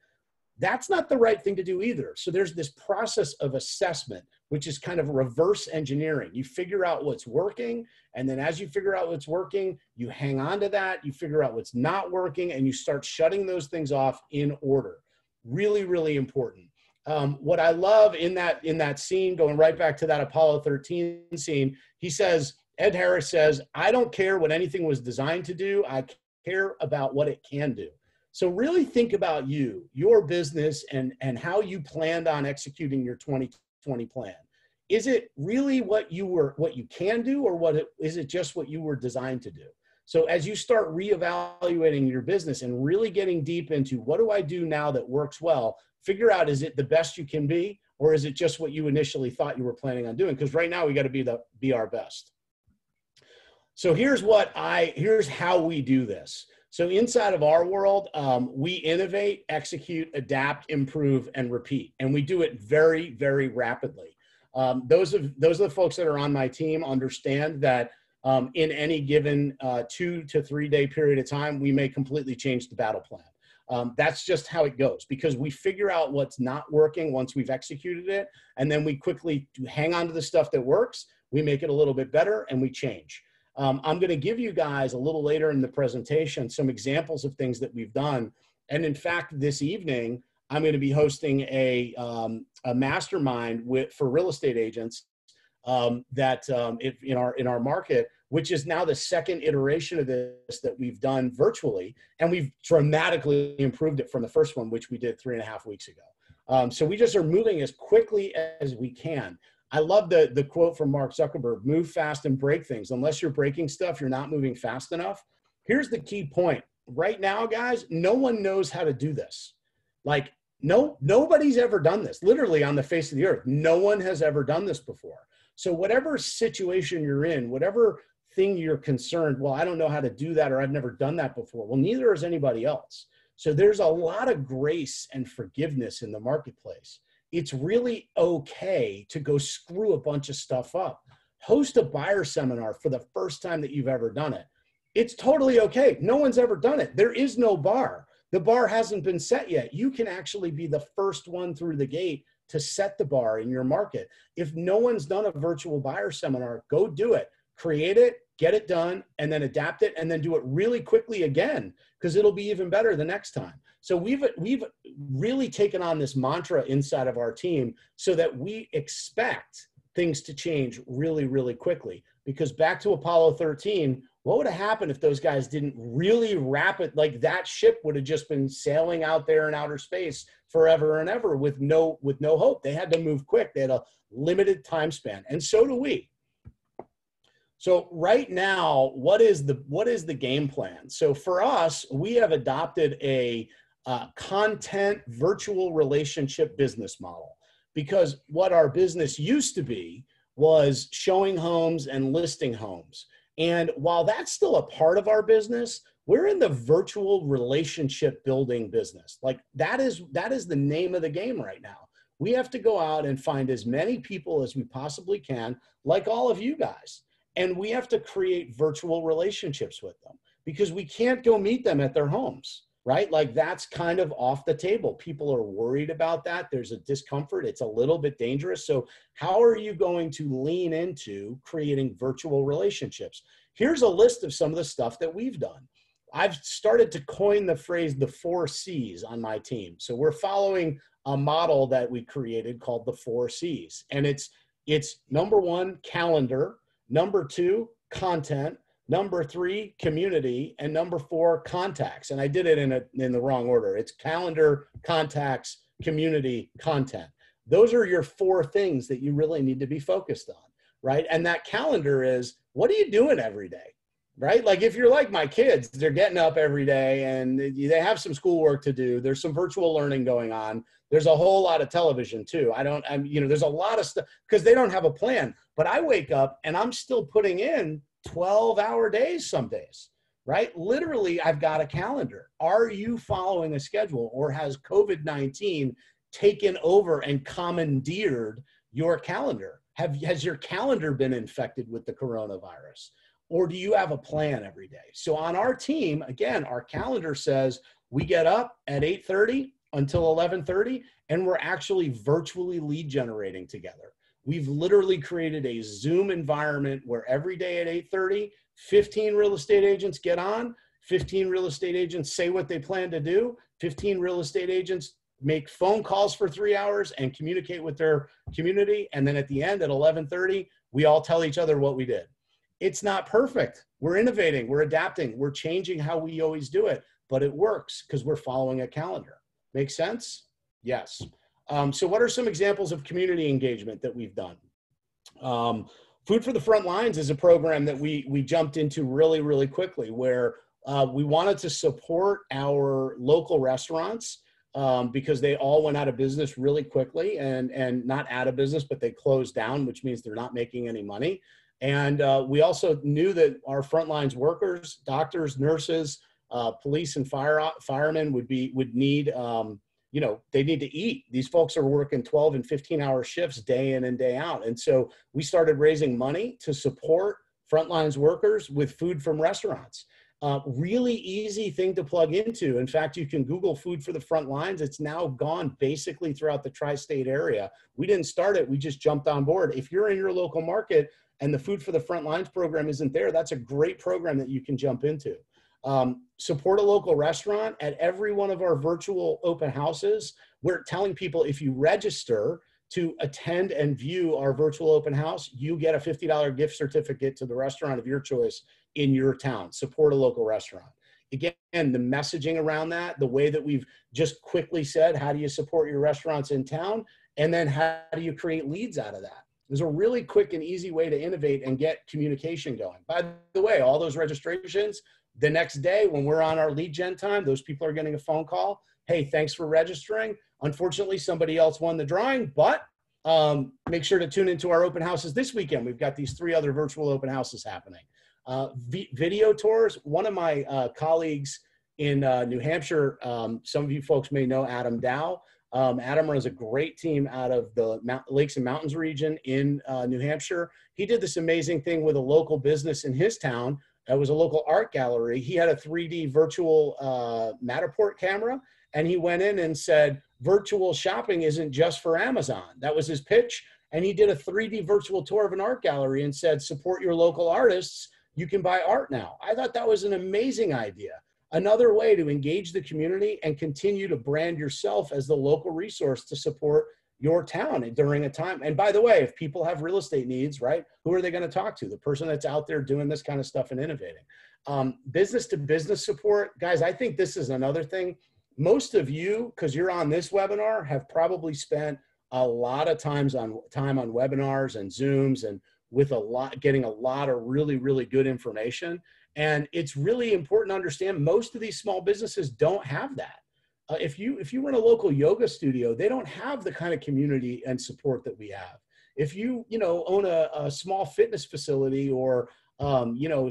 That's not the right thing to do either. So there's this process of assessment, which is kind of reverse engineering. You figure out what's working, and then as you figure out what's working, you hang on to that, you figure out what's not working, and you start shutting those things off in order. Really, really important. What I love in that scene, going right back to that Apollo 13 scene, Ed Harris says, I don't care what anything was designed to do, I care about what it can do. So really think about your business, and how you planned on executing your 2020 plan. Is it really what you can do, or is it just what you were designed to do? So as you start reevaluating your business and really getting deep into, what do I do now that works well? Figure out, is it the best you can be, or is it just what you initially thought you were planning on doing? Because right now we got to be our best. So here's how we do this. So inside of our world, we innovate, execute, adapt, improve, and repeat. And we do it very, very rapidly. Those are the folks that are on my team understand that in any given 2 to 3 day period of time, we may completely change the battle plan. That's just how it goes, because we figure out what's not working once we've executed it. And then we quickly hang on to the stuff that works. We make it a little bit better, and we change. I'm going to give you guys a little later in the presentation some examples of things that we've done. And in fact, this evening, I'm going to be hosting a mastermind for real estate agents in our market, which is now the second iteration of this that we've done virtually. And we've dramatically improved it from the first one, which we did 3.5 weeks ago. So we just are moving as quickly as we can. I love the quote from Mark Zuckerberg, move fast and break things. Unless you're breaking stuff, you're not moving fast enough. Here's the key point. Right now, guys, no one knows how to do this. Like, nobody's ever done this. Literally on the face of the earth, no one has ever done this before. So whatever situation you're in, whatever thing you're concerned, well, I don't know how to do that, or I've never done that before. Well, neither has anybody else. So there's a lot of grace and forgiveness in the marketplace. It's really okay to go screw a bunch of stuff up. Host a buyer seminar for the first time that you've ever done it. It's totally okay. No one's ever done it. There is no bar. The bar hasn't been set yet. You can actually be the first one through the gate to set the bar in your market. If no one's done a virtual buyer seminar, go do it. Create it, get it done, and then adapt it, and then do it really quickly again, because it'll be even better the next time. So we've really taken on this mantra inside of our team so that we expect things to change really, really quickly. Because back to Apollo 13, what would have happened if those guys didn't really like that ship would have just been sailing out there in outer space forever and ever with no hope. They had to move quick. They had a limited time span, and so do we. So right now, what is the game plan? So for us, we have adopted a content virtual relationship business model, because what our business used to be was showing homes and listing homes. And while that's still a part of our business, we're in the virtual relationship building business. Like that is the name of the game right now. We have to go out and find as many people as we possibly can, like all of you guys. And we have to create virtual relationships with them, because we can't go meet them at their homes, right? Like that's kind of off the table. People are worried about that. There's a discomfort. It's a little bit dangerous. So how are you going to lean into creating virtual relationships? Here's a list of some of the stuff that we've done. I've started to coin the phrase the 4 C's on my team. So we're following a model that we created called the 4 C's. And it's number 1, calendar, number 2, content, number 3, community, and number 4, contacts. And I did it in the wrong order. It's calendar, contacts, community, content. Those are your 4 things that you really need to be focused on, right? And that calendar is, what are you doing every day? Right? Like if you're like my kids, they're getting up every day and they have some schoolwork to do. There's some virtual learning going on. There's a whole lot of television too. There's a lot of stuff because they don't have a plan. But I wake up and I'm still putting in 12-hour days some days, right? Literally, I've got a calendar. Are you following a schedule, or has COVID-19 taken over and commandeered your calendar? Has your calendar been infected with the coronavirus? Or do you have a plan every day? So on our team, again, our calendar says we get up at 8:30 until 11:30, and we're actually virtually lead generating together. We've literally created a Zoom environment where every day at 8:30, 15 real estate agents get on, 15 real estate agents say what they plan to do, 15 real estate agents make phone calls for 3 hours and communicate with their community. And then at the end at 11:30, we all tell each other what we did. It's not perfect. We're innovating, we're adapting, we're changing how we always do it, but it works because we're following a calendar. Make sense? Yes. So what are some examples of community engagement that we've done? Food for the Front Lines is a program that we jumped into really, really quickly, where we wanted to support our local restaurants because they all went out of business really quickly, and not out of business, but they closed down, which means they're not making any money. And we also knew that our frontlines workers, doctors, nurses, police and firemen would need, they need to eat. These folks are working 12 and 15-hour shifts day in and day out. And so we started raising money to support frontlines workers with food from restaurants. Really easy thing to plug into. In fact, you can Google Food for the Front Lines. It's now gone basically throughout the tri-state area. We didn't start it. We just jumped on board. If you're in your local market and the Food for the Front Lines program isn't there, that's a great program that you can jump into. Support a local restaurant. At every one of our virtual open houses, we're telling people, if you register to attend and view our virtual open house, you get a $50 gift certificate to the restaurant of your choice in your town. Support a local restaurant. Again, the messaging around that, the way that we've just quickly said, how do you support your restaurants in town? And then how do you create leads out of that? There's a really quick and easy way to innovate and get communication going. By the way, all those registrations, the next day when we're on our lead gen time, those people are getting a phone call. Hey, thanks for registering. Unfortunately, somebody else won the drawing, but make sure to tune into our open houses this weekend. We've got these 3 other virtual open houses happening. Video tours. One of my colleagues in New Hampshire, some of you folks may know Adam Dow. Adam runs a great team out of the Lakes and Mountains region in New Hampshire. He did this amazing thing with a local business in his town. It was a local art gallery. He had a 3D virtual Matterport camera, and he went in and said, virtual shopping isn't just for Amazon. That was his pitch. And he did a 3D virtual tour of an art gallery and said, support your local artists. You can buy art now. I thought that was an amazing idea. Another way to engage the community and continue to brand yourself as the local resource to support your town during a time. And by the way, if people have real estate needs, right, who are they going to talk to? The person that's out there doing this kind of stuff and innovating. Business to business support. Guys, I think this is another thing. Most of you, because you're on this webinar, have probably spent a lot of time on webinars and Zooms and getting a lot of really, really good information. And it's really important to understand most of these small businesses don't have that. If you run a local yoga studio, they don't have the kind of community and support that we have. If you own a small fitness facility or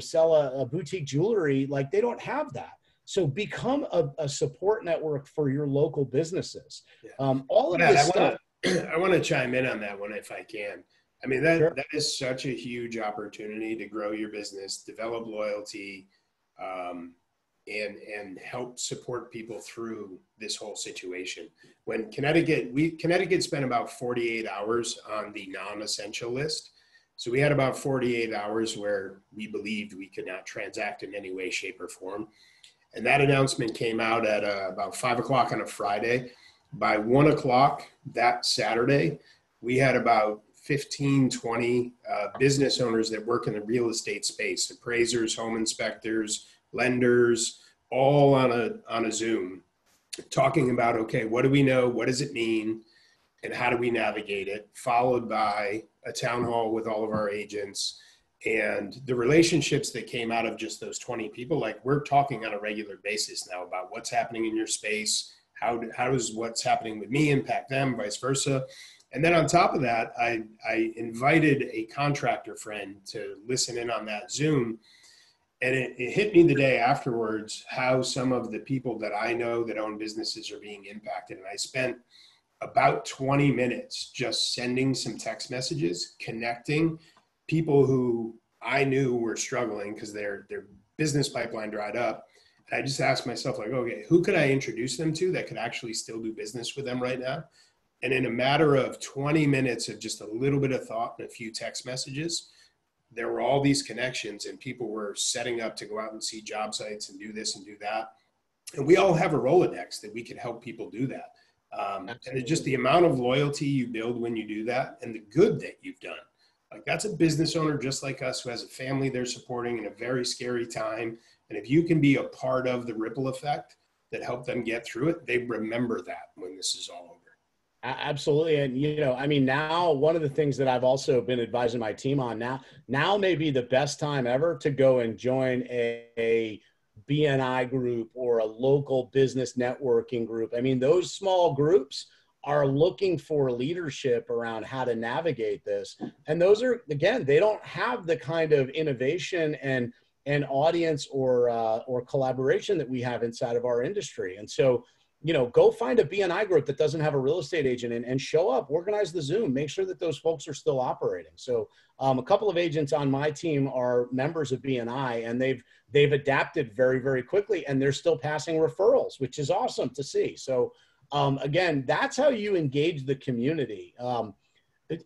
sell a boutique jewelry, like they don't have that. So become a support network for your local businesses. Yeah. All of this stuff. I want to chime in on that one if I can. I mean, that is such a huge opportunity to grow your business, develop loyalty, and help support people through this whole situation. When Connecticut spent about 48 hours on the non-essential list. So we had about 48 hours where we believed we could not transact in any way, shape, or form. And that announcement came out at about 5 o'clock on a Friday. By 1 o'clock that Saturday, we had about 15, 20 business owners that work in the real estate space, appraisers, home inspectors, lenders, all on a Zoom, talking about, okay, what do we know? What does it mean? And how do we navigate it? Followed by a town hall with all of our agents. And the relationships that came out of just those 20 people, like we're talking on a regular basis now about what's happening in your space. How does what's happening with me impact them, vice versa. And then on top of that, I invited a contractor friend to listen in on that Zoom. And it hit me the day afterwards how some of the people that I know that own businesses are being impacted. And I spent about 20 minutes just sending some text messages, connecting people who I knew were struggling because their business pipeline dried up. And I just asked myself, like, okay, who could I introduce them to that could actually still do business with them right now? And in a matter of 20 minutes of just a little bit of thought and a few text messages, there were all these connections and people were setting up to go out and see job sites and do this and do that. And we all have a Rolodex that we can help people do that. And it's just the amount of loyalty you build when you do that and the good that you've done. Like that's a business owner just like us who has a family they're supporting in a very scary time. And if you can be a part of the ripple effect that helped them get through it, they remember that when this is all over. Absolutely. And, you know, I mean, now one of the things that I've also been advising my team on now may be the best time ever to go and join a BNI group or a local business networking group. I mean, those small groups are looking for leadership around how to navigate this. And those are, again, they don't have the kind of innovation and audience or collaboration that we have inside of our industry. And so, you know, go find a BNI group that doesn't have a real estate agent and show up, organize the Zoom, make sure that those folks are still operating. So a couple of agents on my team are members of BNI and they've adapted very, very quickly and they're still passing referrals, which is awesome to see. So again, that's how you engage the community.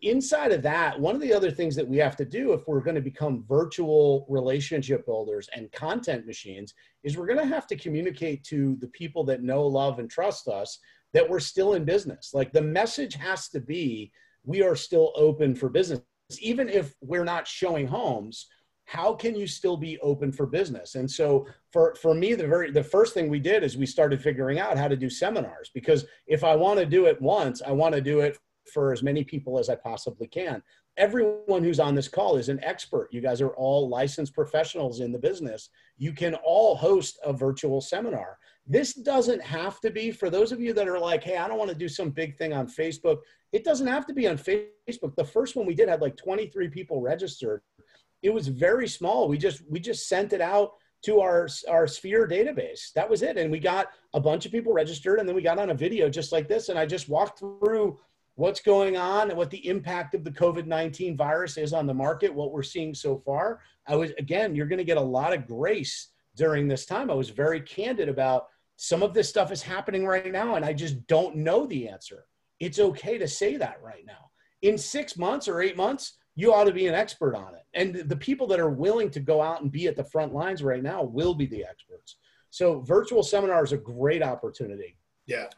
Inside of that, one of the other things that we have to do if we're going to become virtual relationship builders and content machines is we're going to have to communicate to the people that know, love, and trust us that we're still in business. Like the message has to be, we are still open for business. Even if we're not showing homes, how can you still be open for business? And so for me, the first thing we did is we started figuring out how to do seminars, because if I want to do it once, I want to do it for as many people as I possibly can. Everyone who's on this call is an expert. You guys are all licensed professionals in the business. You can all host a virtual seminar. This doesn't have to be, for those of you that are like, hey, I don't want to do some big thing on Facebook. It doesn't have to be on Facebook. The first one we did had like 23 people registered. It was very small. We just sent it out to our Sphere database. That was it. And we got a bunch of people registered, and then we got on a video just like this. And I just walked through what's going on and what the impact of the COVID-19 virus is on the market, what we're seeing so far. You're going to get a lot of grace during this time. I was very candid about some of this stuff is happening right now, and I just don't know the answer. It's okay to say that right now. In 6 months or 8 months, you ought to be an expert on it. And the people that are willing to go out and be at the front lines right now will be the experts. So virtual seminars are a great opportunity. Yeah.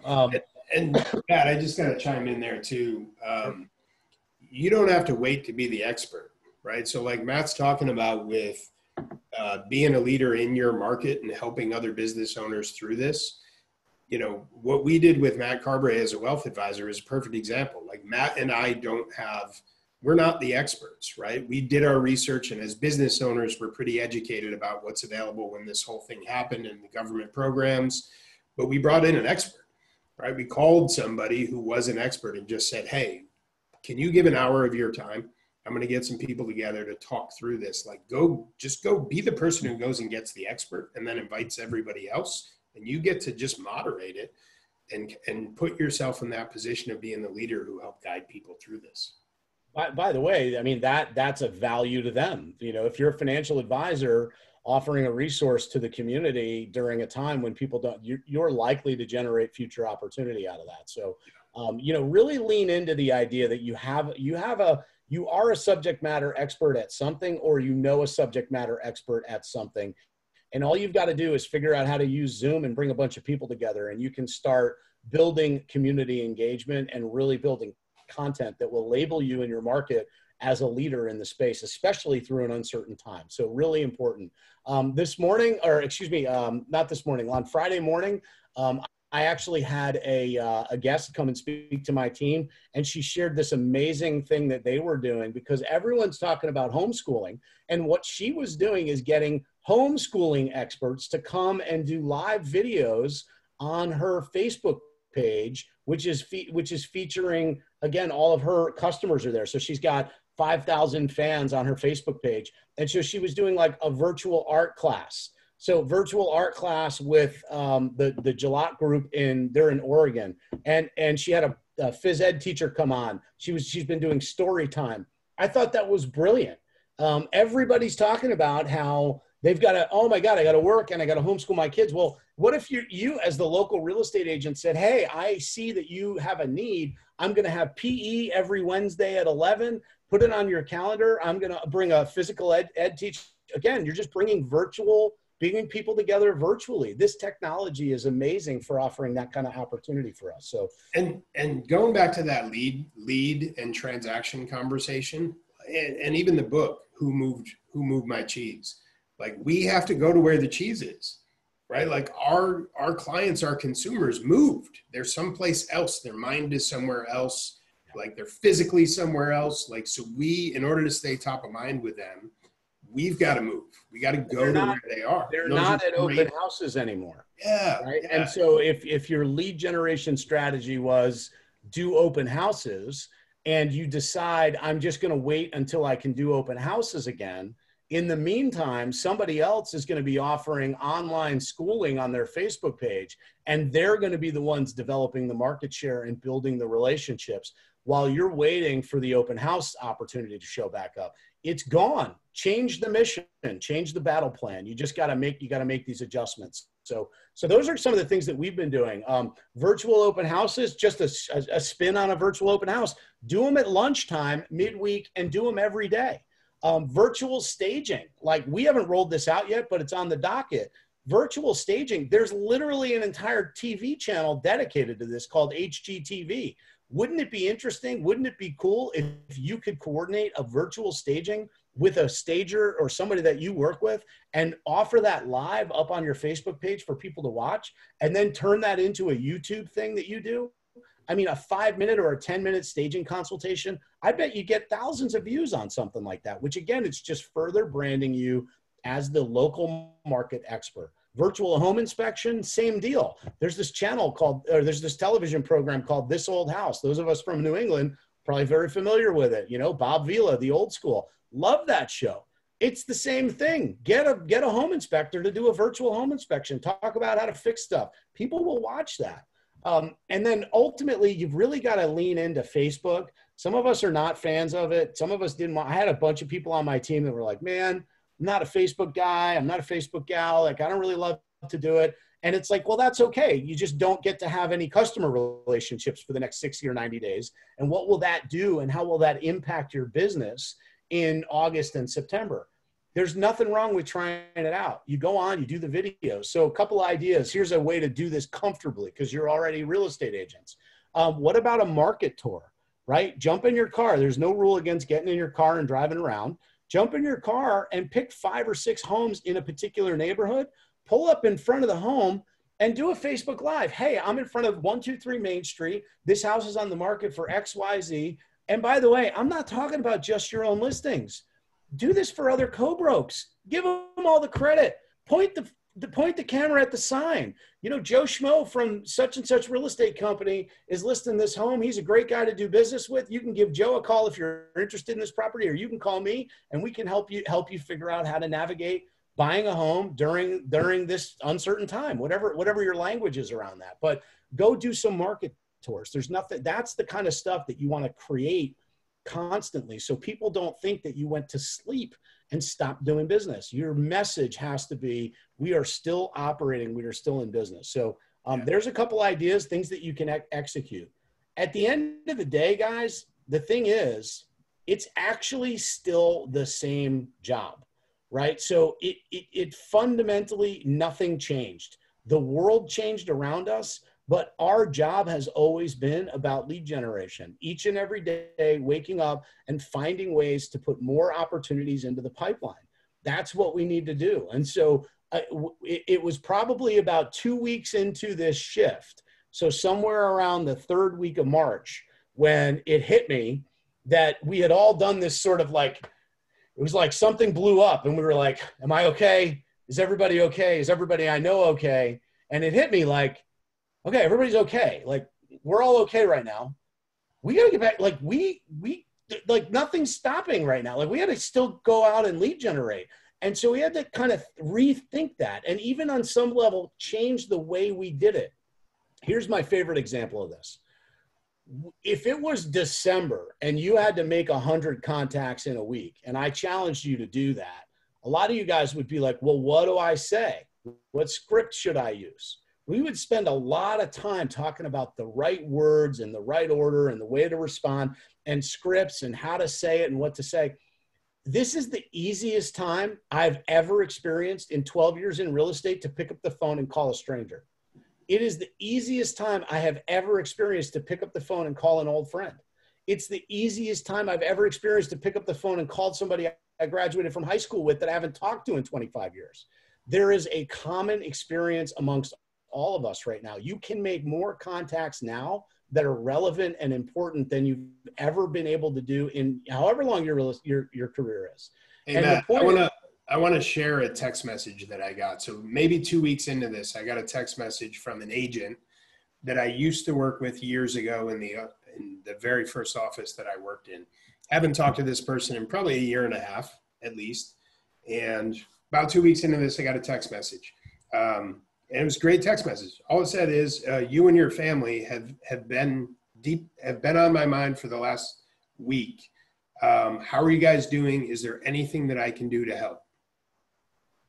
And Matt, I just got to chime in there too. You don't have to wait to be the expert, right? So like Matt's talking about with being a leader in your market and helping other business owners through this, you know, what we did with Matt Carberry as a wealth advisor is a perfect example. Like Matt and I we're not the experts, right? We did our research, and as business owners, we're pretty educated about what's available when this whole thing happened and the government programs, but we brought in an expert, right? We called somebody who was an expert and just said, hey, can you give an hour of your time? I'm going to get some people together to talk through this. Like just go be the person who goes and gets the expert and then invites everybody else. And you get to just moderate it and put yourself in that position of being the leader who helped guide people through this. By the way, I mean, that's a value to them. You know, if you're a financial advisor offering a resource to the community during a time when people don't, you're likely to generate future opportunity out of that. So, you know, really lean into the idea that you have you are a subject matter expert at something, or you know a subject matter expert at something. And all you've got to do is figure out how to use Zoom and bring a bunch of people together, and you can start building community engagement and really building content that will label you in your market as a leader in the space, especially through an uncertain time. So really important. This morning, or excuse me, not this morning, on Friday morning, I actually had a guest come and speak to my team, and she shared this amazing thing that they were doing, because everyone's talking about homeschooling. And what she was doing is getting homeschooling experts to come and do live videos on her Facebook page, which is featuring, again, all of her customers are there. So she's got 5,000 fans on her Facebook page. And so she was doing like a virtual art class. So virtual art class with the Gillot group they're in Oregon. And she had a phys ed teacher come on. She's been doing story time. I thought that was brilliant. Everybody's talking about how they've got to, oh my God, I got to work and I got to homeschool my kids. Well, what if you as the local real estate agent said, hey, I see that you have a need. I'm going to have PE every Wednesday at 11. Put it on your calendar. I'm going to bring a physical ed teacher. Again, you're just bringing people together virtually. This technology is amazing for offering that kind of opportunity for us. So, and going back to that lead and transaction conversation, and even the book, Who Moved My Cheese? Like, we have to go to where the cheese is, right? Like our clients, our consumers moved. They're someplace else. Their mind is somewhere else. Like, they're physically somewhere else. Like, so in order to stay top of mind with them, we've got to move. We got to go to where they are. They're not at open houses anymore. Yeah. Right. Yeah. And so if your lead generation strategy was do open houses, and you decide I'm just going to wait until I can do open houses again, in the meantime, somebody else is going to be offering online schooling on their Facebook page, and they're going to be the ones developing the market share and building the relationships while you're waiting for the open house opportunity to show back up. It's gone. Change the mission, change the battle plan. You just got to make these adjustments. So those are some of the things that we've been doing. Virtual open houses, just a spin on a virtual open house. Do them at lunchtime, midweek, and do them every day. Virtual staging, like, we haven't rolled this out yet, but it's on the docket. Virtual staging, there's literally an entire TV channel dedicated to this called HGTV. Wouldn't it be interesting? Wouldn't it be cool if you could coordinate a virtual staging with a stager or somebody that you work with and offer that live up on your Facebook page for people to watch, and then turn that into a YouTube thing that you do? I mean, a 5-minute or a 10-minute staging consultation, I bet you get thousands of views on something like that, which, again, it's just further branding you as the local market expert. Virtual home inspection, same deal. There's this there's this television program called This Old House. Those of us from New England probably very familiar with it. You know, Bob Vila, the old school. Love that show. It's the same thing. Get a home inspector to do a virtual home inspection. Talk about how to fix stuff. People will watch that. And then ultimately, you've really got to lean into Facebook. Some of us are not fans of it. Some of us didn't want. I had a bunch of people on my team that were like, man, I'm not a Facebook guy. I'm not a Facebook gal. Like, I don't really love to do it. And it's like, well, that's okay. You just don't get to have any customer relationships for the next 60 or 90 days. And what will that do? And how will that impact your business in August and September? There's nothing wrong with trying it out. You go on, you do the videos. So a couple of ideas. Here's a way to do this comfortably because you're already real estate agents. What about a market tour, right? Jump in your car. There's no rule against getting in your car and driving around. Jump in your car and pick 5 or 6 homes in a particular neighborhood. Pull up in front of the home and do a Facebook Live. Hey, I'm in front of 123 Main Street. This house is on the market for XYZ. And by the way, I'm not talking about just your own listings. Do this for other co-brokes. Give them all the credit. Point the camera at the sign. You know, Joe Schmo from such and such real estate company is listing this home. He's a great guy to do business with. You can give Joe a call if you're interested in this property, or you can call me and we can help you figure out how to navigate buying a home during this uncertain time, whatever your language is around that. But go do some market tours. There's nothing, that's the kind of stuff that you want to create constantly, so people don't think that you went to sleep and stopped doing business. Your message has to be, we are still operating, we are still in business. So there's a couple ideas, things that you can execute. At the end of the day, guys, the thing is, it's actually still the same job, right? So it fundamentally, nothing changed. The world changed around us, but our job has always been about lead generation. Each and every day, waking up and finding ways to put more opportunities into the pipeline. That's what we need to do. And so it was probably about 2 weeks into this shift, so somewhere around the third week of March, when it hit me that we had all done this sort of like, it was like something blew up and we were like, am I okay? Is everybody okay? Is everybody I know okay? And it hit me like, okay, everybody's okay. Like, we're all okay right now. We got to get back. Like, like nothing's stopping right now. Like, we had to still go out and lead generate. And so we had to kind of rethink that. And even on some level, change the way we did it. Here's my favorite example of this. If it was December and you had to make 100 contacts in a week, and I challenged you to do that, a lot of you guys would be like, well, what do I say? What script should I use? We would spend a lot of time talking about the right words and the right order and the way to respond and scripts and how to say it and what to say. This is the easiest time I've ever experienced in 12 years in real estate to pick up the phone and call a stranger. It is the easiest time I have ever experienced to pick up the phone and call an old friend. It's the easiest time I've ever experienced to pick up the phone and call somebody I graduated from high school with that I haven't talked to in 25 years. There is a common experience amongst all of us right now. You can make more contacts now that are relevant and important than you've ever been able to do in however long your career is. Hey, Matt, I want to share a text message that I got. So maybe 2 weeks into this, I got a text message from an agent that I used to work with years ago in the very first office that I worked in. Haven't talked to this person in probably a year and a half at least. And about 2 weeks into this, I got a text message. And it was a great text message. All it said is, you and your family have been on my mind for the last week. How are you guys doing? Is there anything that I can do to help?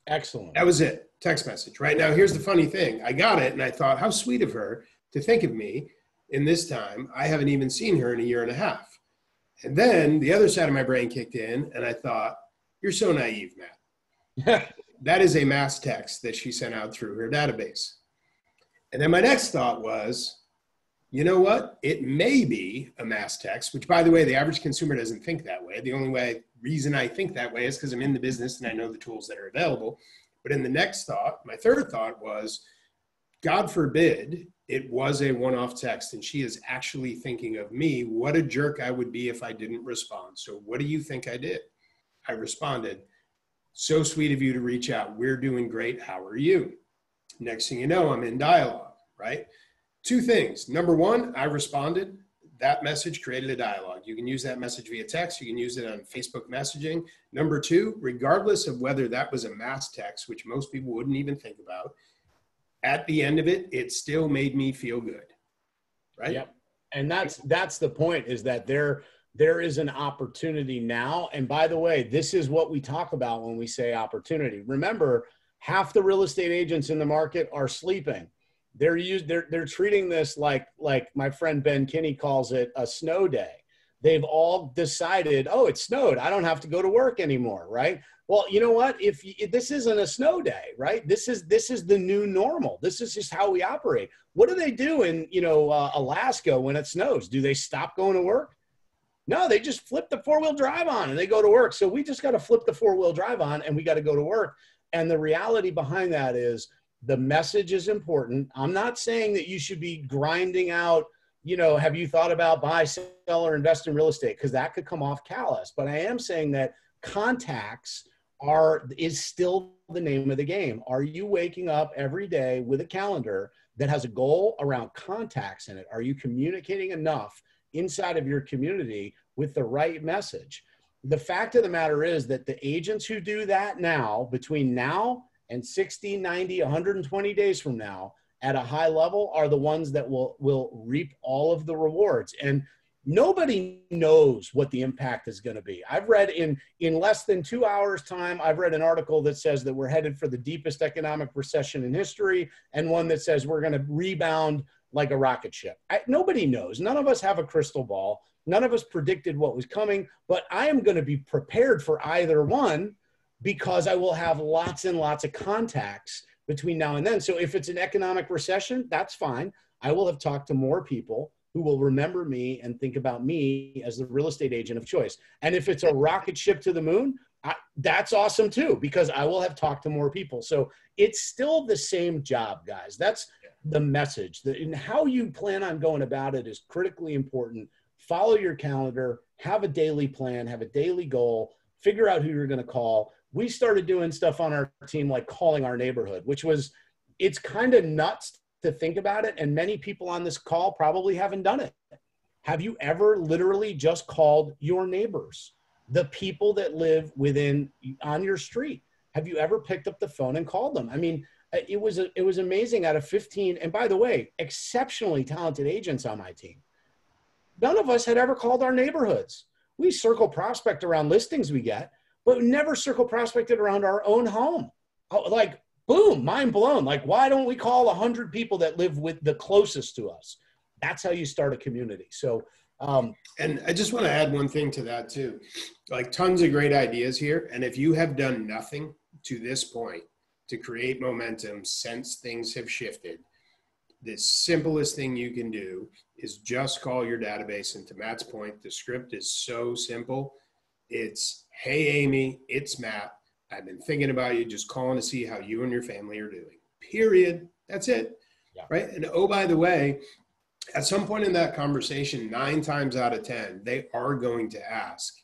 Excellent. That was it. Text message. Right now, here's the funny thing. I got it and I thought, how sweet of her to think of me in this time. I haven't even seen her in a year and a half. And then the other side of my brain kicked in and I thought, you're so naive, Matt. That is a mass text that she sent out through her database. And then my next thought was, you know what? It may be a mass text, which, by the way, the average consumer doesn't think that way. The only reason I think that way is because I'm in the business and I know the tools that are available. But in the next thought, my third thought was, God forbid it was a one-off text and she is actually thinking of me. What a jerk I would be if I didn't respond. So what do you think I did? I responded, so sweet of you to reach out. We're doing great. How are you? Next thing you know, I'm in dialogue, right? Two things. Number one, I responded. That message created a dialogue. You can use that message via text. You can use it on Facebook messaging. Number two, regardless of whether that was a mass text, which most people wouldn't even think about, at the end of it, it still made me feel good, right? Yep. And that's the point, is that there is an opportunity now. And by the way, this is what we talk about when we say opportunity. Remember, half the real estate agents in the market are sleeping. They're treating this like my friend Ben Kinney calls it, a snow day. They've all decided, oh, it snowed, I don't have to go to work anymore, right? Well, you know what? If this isn't a snow day, right? This is the new normal. This is just how we operate. What do they do in Alaska when it snows? Do they stop going to work? No, they just flip the four-wheel drive on and they go to work. So we just got to flip the four-wheel drive on and we got to go to work. And the reality behind that is, the message is important. I'm not saying that you should be grinding out, have you thought about buy, sell, or invest in real estate? Because that could come off callous. But I am saying that contacts is still the name of the game. Are you waking up every day with a calendar that has a goal around contacts in it? Are you communicating enough inside of your community with the right message? The fact of the matter is that the agents who do that now, between now and 60, 90, 120 days from now at a high level, are the ones that will reap all of the rewards. And nobody knows what the impact is going to be. I've read in less than 2 hours time, I've read an article that says that we're headed for the deepest economic recession in history, and one that says we're going to rebound like a rocket ship. Nobody knows. None of us have a crystal ball. None of us predicted what was coming, but I am going to be prepared for either one because I will have lots and lots of contacts between now and then. So if it's an economic recession, that's fine. I will have talked to more people who will remember me and think about me as the real estate agent of choice. And if it's a rocket ship to the moon, that's awesome too, because I will have talked to more people. So it's still the same job, guys. That's the message. And how you plan on going about it is critically important. Follow your calendar, have a daily plan, have a daily goal, figure out who you're going to call. We started doing stuff on our team like calling our neighborhood, which was, it's kind of nuts to think about it. And many people on this call probably haven't done it. Have you ever literally just called your neighbors, the people that live on your street? Have you ever picked up the phone and called them? I mean, it was amazing. Out of 15, and by the way, exceptionally talented agents on my team, none of us had ever called our neighborhoods. We circle prospect around listings we get, but never circle prospected around our own home. Like, boom, mind blown. Like, why don't we call 100 people that live with the closest to us? That's how you start a community. So, and I just want to add one thing to that too. Like, tons of great ideas here. And if you have done nothing to this point to create momentum since things have shifted, the simplest thing you can do is just call your database. And to Matt's point, the script is so simple. It's, hey, Amy, it's Matt. I've been thinking about you, just calling to see how you and your family are doing. Period. That's it. Yeah. Right. And oh, by the way, at some point in that conversation, 9 times out of 10, they are going to ask,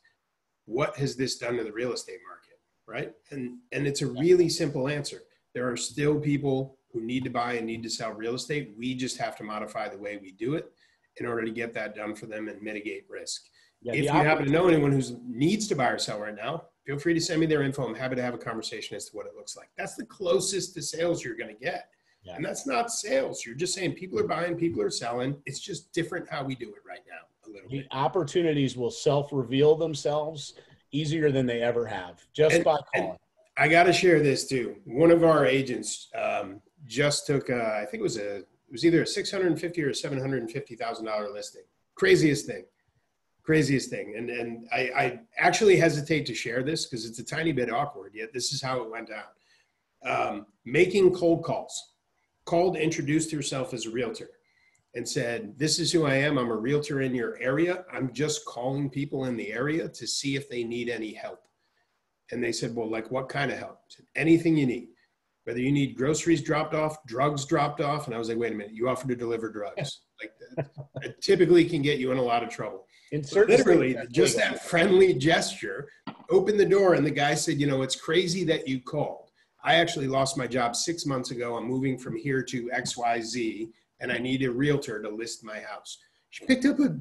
what has this done to the real estate market? Right. And it's a really simple answer. There are still people who need to buy and need to sell real estate. We just have to modify the way we do it in order to get that done for them and mitigate risk. Yeah, if you happen to know anyone who needs to buy or sell right now, feel free to send me their info. I'm happy to have a conversation as to what it looks like. That's the closest to sales you're going to get. Yeah. And that's not sales. You're just saying people are buying, people are selling. It's just different how we do it right now a little bit. The opportunities will self-reveal themselves easier than they ever have just by calling. I got to share this too. One of our agents just took, I think it was either a $650,000 or $750,000 listing. Craziest thing. And I actually hesitate to share this because it's a tiny bit awkward, yet this is how it went down. Making cold calls. Called, introduced herself as a realtor and said, this is who I am. I'm a realtor in your area. I'm just calling people in the area to see if they need any help. And they said, well, like what kind of help? I said, anything you need. Whether you need groceries dropped off, drugs dropped off. And I was like, wait a minute, you offer to deliver drugs. Like that typically can get you in a lot of trouble. Literally, just that friendly gesture opened the door. And the guy said, you know, it's crazy that you called. I actually lost my job 6 months ago. I'm moving from here to XYZ, and I need a realtor to list my house. She picked up a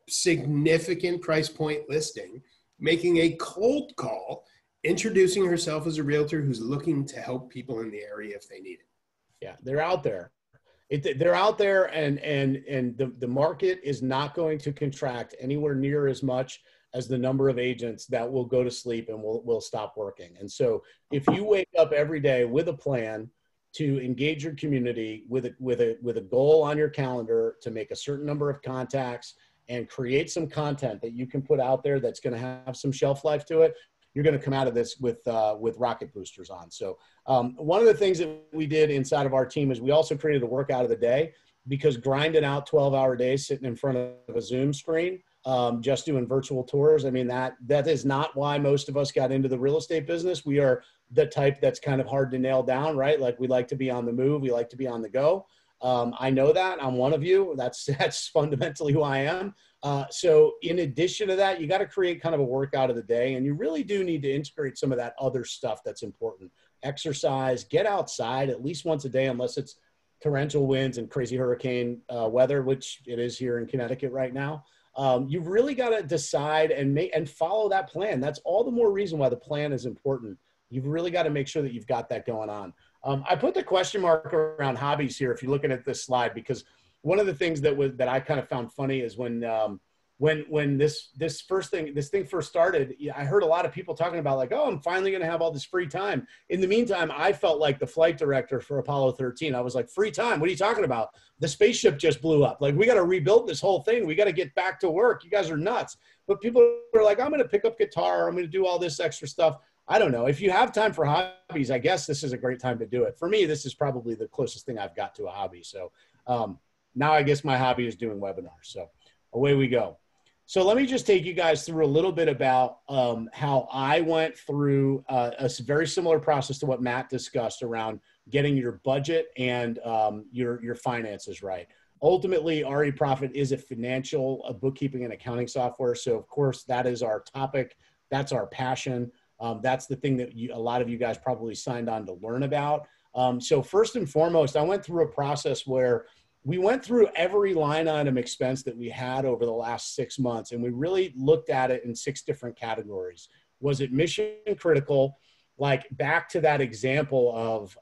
significant price point listing, making a cold call, introducing herself as a realtor who's looking to help people in the area if they need it. Yeah, they're out there. They're out there, and the market is not going to contract anywhere near as much as the number of agents that will go to sleep and will stop working. And so if you wake up every day with a plan to engage your community with a goal on your calendar to make a certain number of contacts and create some content that you can put out there that's going to have some shelf life to it, you're going to come out of this with rocket boosters on. So one of the things that we did inside of our team is we also created a workout of the day, because grinding out 12-hour days sitting in front of a Zoom screen, just doing virtual tours, I mean, that is not why most of us got into the real estate business. We are the type that's kind of hard to nail down, right? Like, we like to be on the move. We like to be on the go. I know that. I'm one of you. That's fundamentally who I am. So in addition to that, you got to create kind of a workout of the day, and you really do need to integrate some of that other stuff that's important. Exercise, get outside at least once a day, unless it's torrential winds and crazy hurricane weather, which it is here in Connecticut right now. You've really got to decide and follow that plan. That's all the more reason why the plan is important. You've really got to make sure that you've got that going on. I put the question mark around hobbies here if you're looking at this slide, because one of the things that I kind of found funny is when when this thing first started, I heard a lot of people talking about like, oh, I'm finally going to have all this free time. In the meantime, I felt like the flight director for Apollo 13. I was like, free time? What are you talking about? The spaceship just blew up. Like, we got to rebuild this whole thing. We got to get back to work. You guys are nuts. But people are like, I'm going to pick up guitar. I'm going to do all this extra stuff. I don't know. If you have time for hobbies, I guess this is a great time to do it. For me, this is probably the closest thing I've got to a hobby. So now I guess my hobby is doing webinars. So away we go. So let me just take you guys through a little bit about how I went through a very similar process to what Matt discussed around getting your budget and your finances right. Ultimately, RE Profit is a financial bookkeeping and accounting software. So of course, that is our topic. That's our passion. That's the thing that a lot of you guys probably signed on to learn about. So first and foremost, I went through a process where we went through every line item expense that we had over the last 6 months, and we really looked at it in 6 different categories. Was it mission critical? Like back to that example of,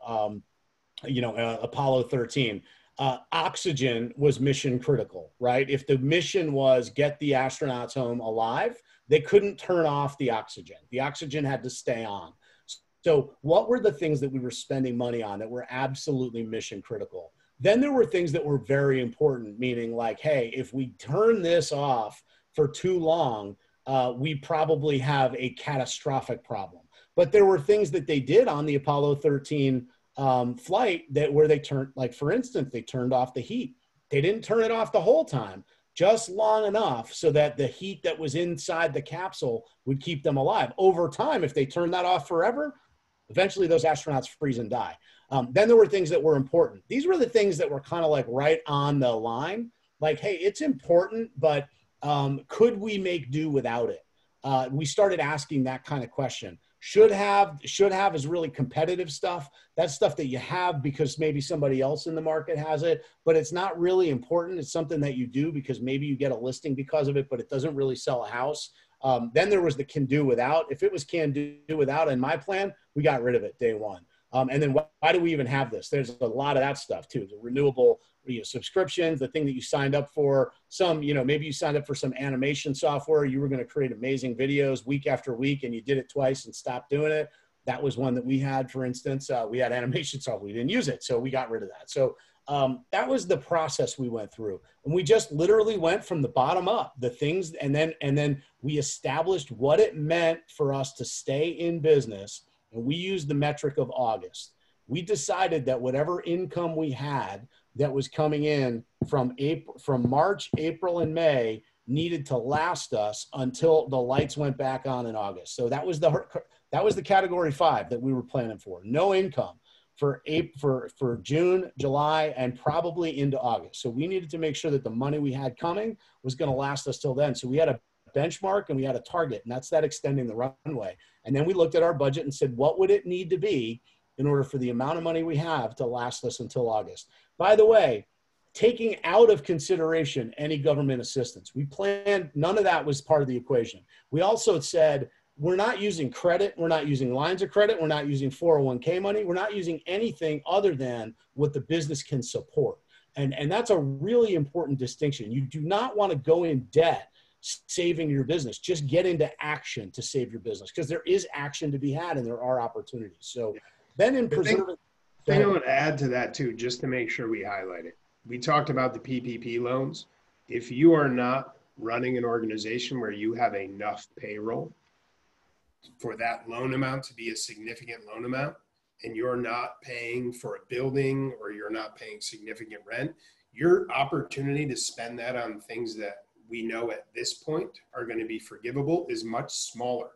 Apollo 13. Oxygen was mission critical, right? If the mission was get the astronauts home alive, they couldn't turn off the oxygen. The oxygen had to stay on. So what were the things that we were spending money on that were absolutely mission critical? Then there were things that were very important, meaning like, hey, if we turn this off for too long, we probably have a catastrophic problem. But there were things that they did on the Apollo 13 flight where they turned, like for instance, they turned off the heat. They didn't turn it off the whole time, just long enough so that the heat that was inside the capsule would keep them alive. Over time, if they turned that off forever, eventually those astronauts freeze and die. Then there were things that were important. These were the things that were kind of like right on the line. Like, hey, it's important, but could we make do without it? We started asking that kind of question. Should have is really competitive stuff. That's stuff that you have because maybe somebody else in the market has it, but it's not really important. It's something that you do because maybe you get a listing because of it, but it doesn't really sell a house. Then there was the can do without. If it was can do without in my plan, we got rid of it day one. And then why do we even have this? There's a lot of that stuff too. The renewable subscriptions, the thing that you signed up for, maybe you signed up for some animation software. You were going to create amazing videos week after week and you did it twice and stopped doing it. That was one that we had, for instance. We had animation software. We didn't use it, so we got rid of that. So that was the process we went through. And we just literally went from the bottom up, the things, and then we established what it meant for us to stay in business. And we used the metric of August. We decided that whatever income we had that was coming in from March, April, and May needed to last us until the lights went back on in August. So that was the category 5 that we were planning for. No income for June, July, and probably into August. So we needed to make sure that the money we had coming was going to last us till then. So we had a benchmark and we had a target, and that's that extending the runway. And then we looked at our budget and said, what would it need to be in order for the amount of money we have to last us until August? By the way, taking out of consideration any government assistance, we planned, none of that was part of the equation. We also said, we're not using credit. We're not using lines of credit. We're not using 401k money. We're not using anything other than what the business can support. And that's a really important distinction. You do not want to go in debt saving your business. Just get into action to save your business, because there is action to be had and there are opportunities. So then in preserving. I would add to that too, just to make sure we highlight it. We talked about the PPP loans. If you are not running an organization where you have enough payroll for that loan amount to be a significant loan amount, and you're not paying for a building or you're not paying significant rent, your opportunity to spend that on things that we know at this point are going to be forgivable is much smaller.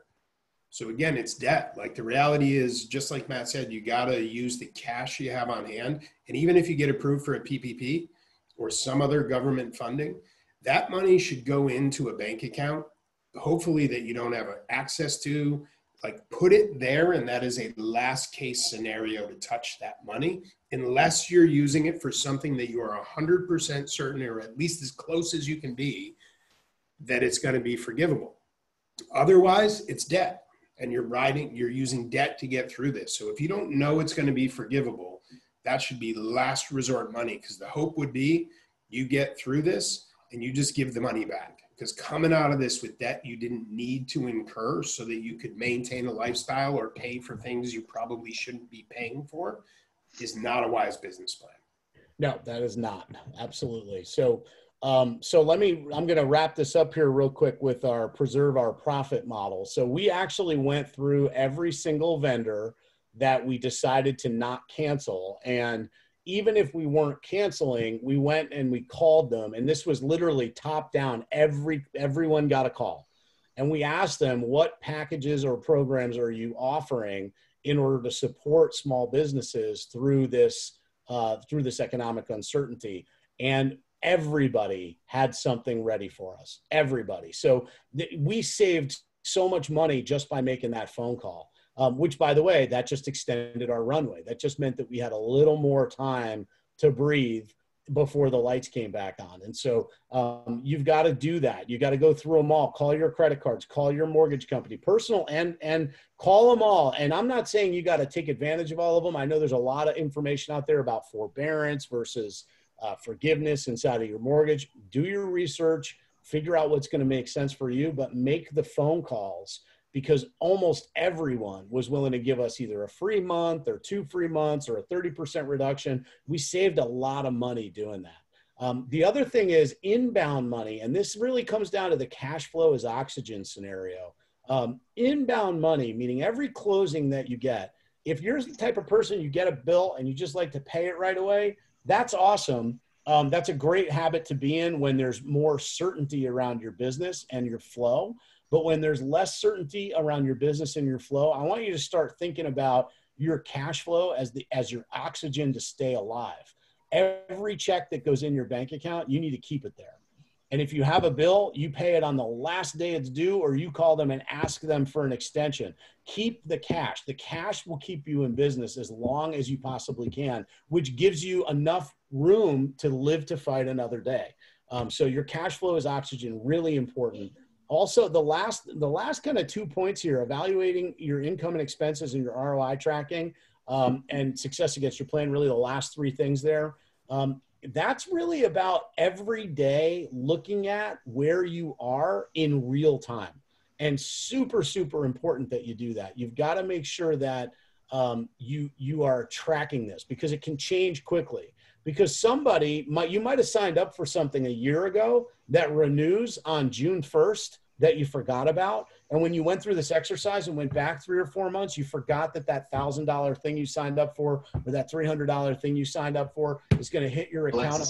So again, it's debt. Like the reality is, just like Matt said, you got to use the cash you have on hand. And even if you get approved for a PPP or some other government funding, that money should go into a bank account, hopefully that you don't have access to. Like, put it there, and that is a last case scenario to touch that money, unless you're using it for something that you are 100% certain, or at least as close as you can be, that it's going to be forgivable. Otherwise, it's debt, and you're using debt to get through this. So if you don't know it's going to be forgivable, that should be last resort money, because the hope would be you get through this and you just give the money back. because coming out of this with debt you didn't need to incur so that you could maintain a lifestyle or pay for things you probably shouldn't be paying for is not a wise business plan. No, that is not. Absolutely. So, I'm going to wrap this up here real quick with our preserve our profit model. So we actually went through every single vendor that we decided to not cancel. And even if we weren't canceling, we went and we called them. And this was literally top down. Everyone got a call. And we asked them, what packages or programs are you offering in order to support small businesses through this economic uncertainty? And everybody had something ready for us, everybody. So we saved so much money just by making that phone call, which, by the way, that just extended our runway. That just meant that we had a little more time to breathe before the lights came back on. And so you've got to do that. You got to go through them all, call your credit cards, call your mortgage company, personal, and call them all. And I'm not saying you got to take advantage of all of them. I know there's a lot of information out there about forbearance versus forgiveness inside of your mortgage. Do your research, figure out what's going to make sense for you, but make the phone calls, because almost everyone was willing to give us either a free month or 2 free months or a 30% reduction. We saved a lot of money doing that. The other thing is inbound money, and this really comes down to the cash flow as oxygen scenario. Inbound money, meaning every closing that you get, if you're the type of person you get a bill and you just like to pay it right away, that's awesome. That's a great habit to be in when there's more certainty around your business and your flow. But when there's less certainty around your business and your flow, I want you to start thinking about your cash flow as your oxygen to stay alive. Every check that goes in your bank account, you need to keep it there. And if you have a bill, you pay it on the last day it's due, or you call them and ask them for an extension. Keep the cash. The cash will keep you in business as long as you possibly can, which gives you enough room to live to fight another day. So your cash flow is oxygen, really important. Also, the last kind of 2 points here, evaluating your income and expenses and your ROI tracking and success against your plan, really the last 3 things there. That's really about every day looking at where you are in real time, and super, super important that you do that. You've got to make sure that you are tracking this, because it can change quickly. Because you might have signed up for something a year ago that renews on June 1st that you forgot about. And when you went through this exercise and went back 3 or 4 months, you forgot that $1,000 thing you signed up for, or that $300 thing you signed up for, is going to hit your account.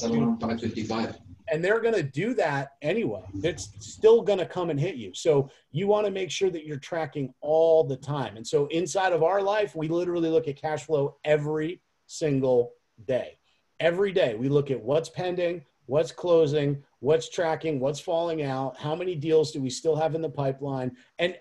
And they're going to do that anyway. It's still going to come and hit you. So you want to make sure that you're tracking all the time. And so inside of our life, we literally look at cash flow every single day. Every day we look at what's pending, what's closing, what's tracking, what's falling out, how many deals do we still have in the pipeline? And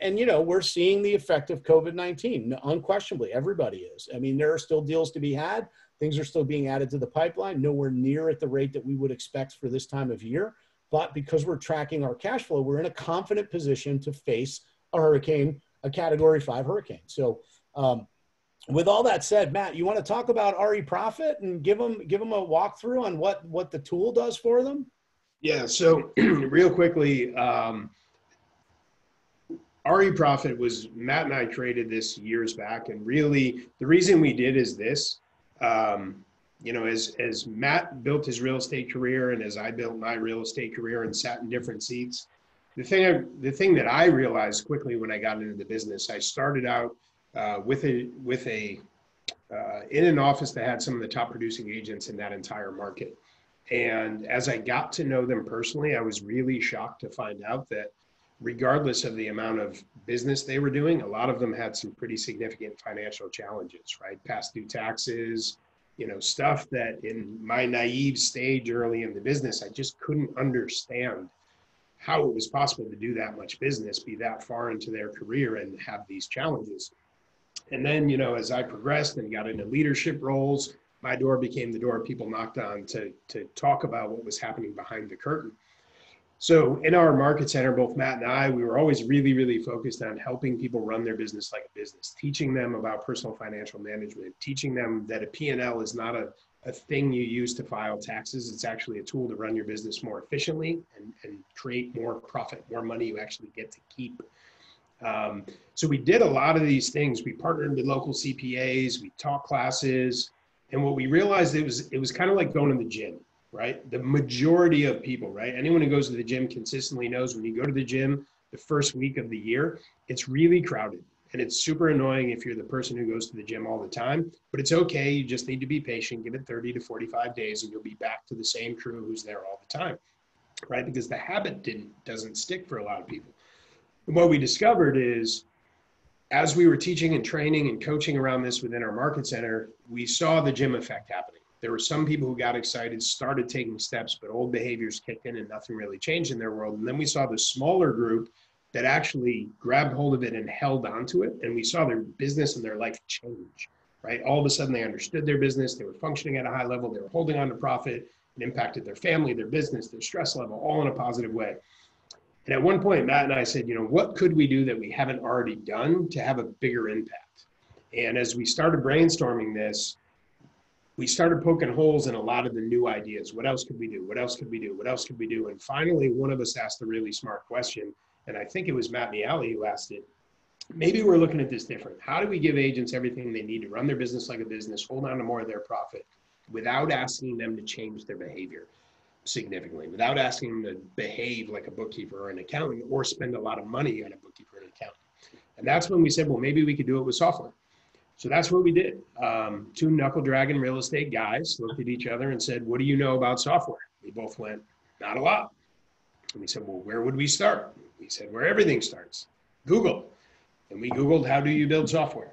we're seeing the effect of COVID-19. Unquestionably, everybody is. I mean, there are still deals to be had. Things are still being added to the pipeline, nowhere near at the rate that we would expect for this time of year. But because we're tracking our cash flow, we're in a confident position to face a hurricane, a Category 5 hurricane. So, with all that said, Matt, you want to talk about RE Profit and give them a walkthrough on what the tool does for them? Yeah. So real quickly, RE Profit was, Matt and I created this years back, and really the reason we did is this. As Matt built his real estate career and as I built my real estate career and sat in different seats, the thing that I realized quickly when I got into the business, I started out in an office that had some of the top producing agents in that entire market. And as I got to know them personally, I was really shocked to find out that regardless of the amount of business they were doing, a lot of them had some pretty significant financial challenges, right? Past due taxes, stuff that in my naive stage early in the business, I just couldn't understand how it was possible to do that much business, be that far into their career and have these challenges. And then, as I progressed and got into leadership roles, my door became the door people knocked on to talk about what was happening behind the curtain. So in our market center, both Matt and I, we were always really, really focused on helping people run their business like a business, teaching them about personal financial management, teaching them that a P&L is not a thing you use to file taxes. It's actually a tool to run your business more efficiently and create more profit, more money you actually get to keep. So we did a lot of these things. We partnered with local CPAs, we taught classes, and what we realized it was kind of like going to the gym, right? The majority of people, right? Anyone who goes to the gym consistently knows when you go to the gym the first week of the year, it's really crowded. And it's super annoying if you're the person who goes to the gym all the time, but it's okay. You just need to be patient, give it 30 to 45 days, and you'll be back to the same crew who's there all the time, right? Because the habit doesn't stick for a lot of people. And what we discovered is, as we were teaching and training and coaching around this within our market center, we saw the gym effect happening. There were some people who got excited, started taking steps, but old behaviors kicked in and nothing really changed in their world. And then we saw the smaller group that actually grabbed hold of it and held onto it. And we saw their business and their life change, right? All of a sudden they understood their business. They were functioning at a high level. They were holding on to profit. It impacted their family, their business, their stress level, all in a positive way. And at one point, Matt and I said, what could we do that we haven't already done to have a bigger impact? And as we started brainstorming this, we started poking holes in a lot of the new ideas. What else could we do? What else could we do? What else could we do? And finally, one of us asked a really smart question, and I think it was Matt Miale who asked it. Maybe we're looking at this different. How do we give agents everything they need to run their business like a business, hold on to more of their profit, without asking them to change their behavior significantly, without asking them to behave like a bookkeeper or an accountant or spend a lot of money on a bookkeeper or an accountant? And that's when we said, well, maybe we could do it with software. So that's what we did. Two knuckle-dragging real estate guys looked at each other and said, what do you know about software? We both went, not a lot. And we said, well, where would we start? We said, where everything starts, Google. And we Googled, how do you build software?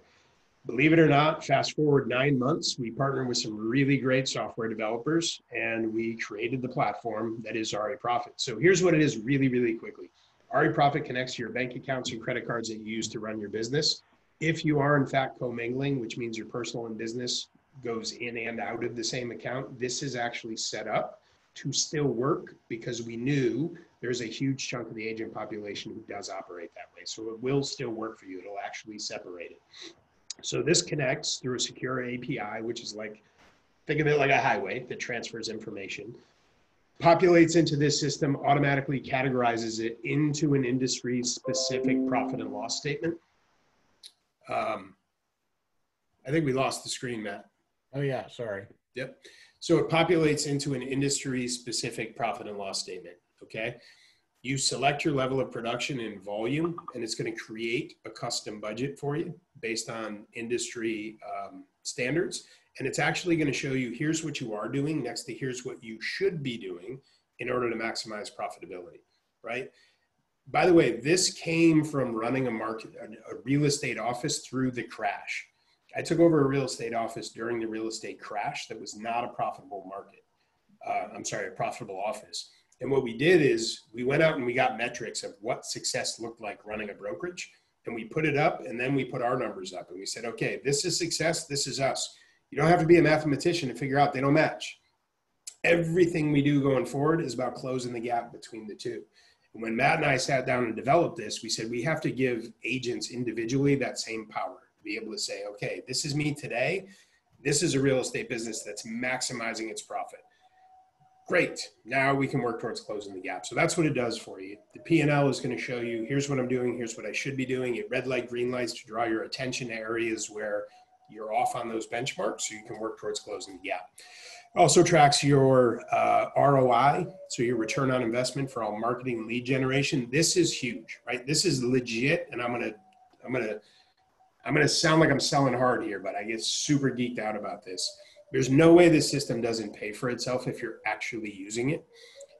Believe it or not, fast forward 9 months, we partnered with some really great software developers, and we created the platform that is RE Profit. So here's what it is really, really quickly. RE Profit connects to your bank accounts and credit cards that you use to run your business. If you are in fact commingling, which means your personal and business goes in and out of the same account, this is actually set up to still work because we knew there's a huge chunk of the agent population who does operate that way. So it will still work for you. It'll actually separate it. So this connects through a secure API, which is like, think of it like a highway that transfers information, populates into this system, automatically categorizes it into an industry specific profit and loss statement. I think we lost the screen, Matt. Oh yeah, sorry. Yep. So it populates into an industry specific profit and loss statement, okay? You select your level of production and volume, and it's going to create a custom budget for you based on industry standards. And it's actually going to show you, here's what you are doing next to here's what you should be doing in order to maximize profitability, right? By the way, this came from running a real estate office through the crash. I took over a real estate office during the real estate crash that was not a profitable market. A profitable office. And what we did is we went out and we got metrics of what success looked like running a brokerage, and we put it up, and then we put our numbers up, and we said, okay, this is success, this is us. You don't have to be a mathematician to figure out they don't match. Everything we do going forward is about closing the gap between the two. And when Matt and I sat down and developed this, we said we have to give agents individually that same power to be able to say, okay, this is me today. This is a real estate business that's maximizing its profit. Great. Now we can work towards closing the gap. So that's what it does for you. The P&L is going to show you, here's what I'm doing, here's what I should be doing. It red light, green lights to draw your attention to areas where you're off on those benchmarks so you can work towards closing the gap. Also tracks your ROI, so your return on investment for all marketing and lead generation. This is huge, right? This is legit, and I'm gonna sound like I'm selling hard here, but I get super geeked out about this. There's no way this system doesn't pay for itself if you're actually using it.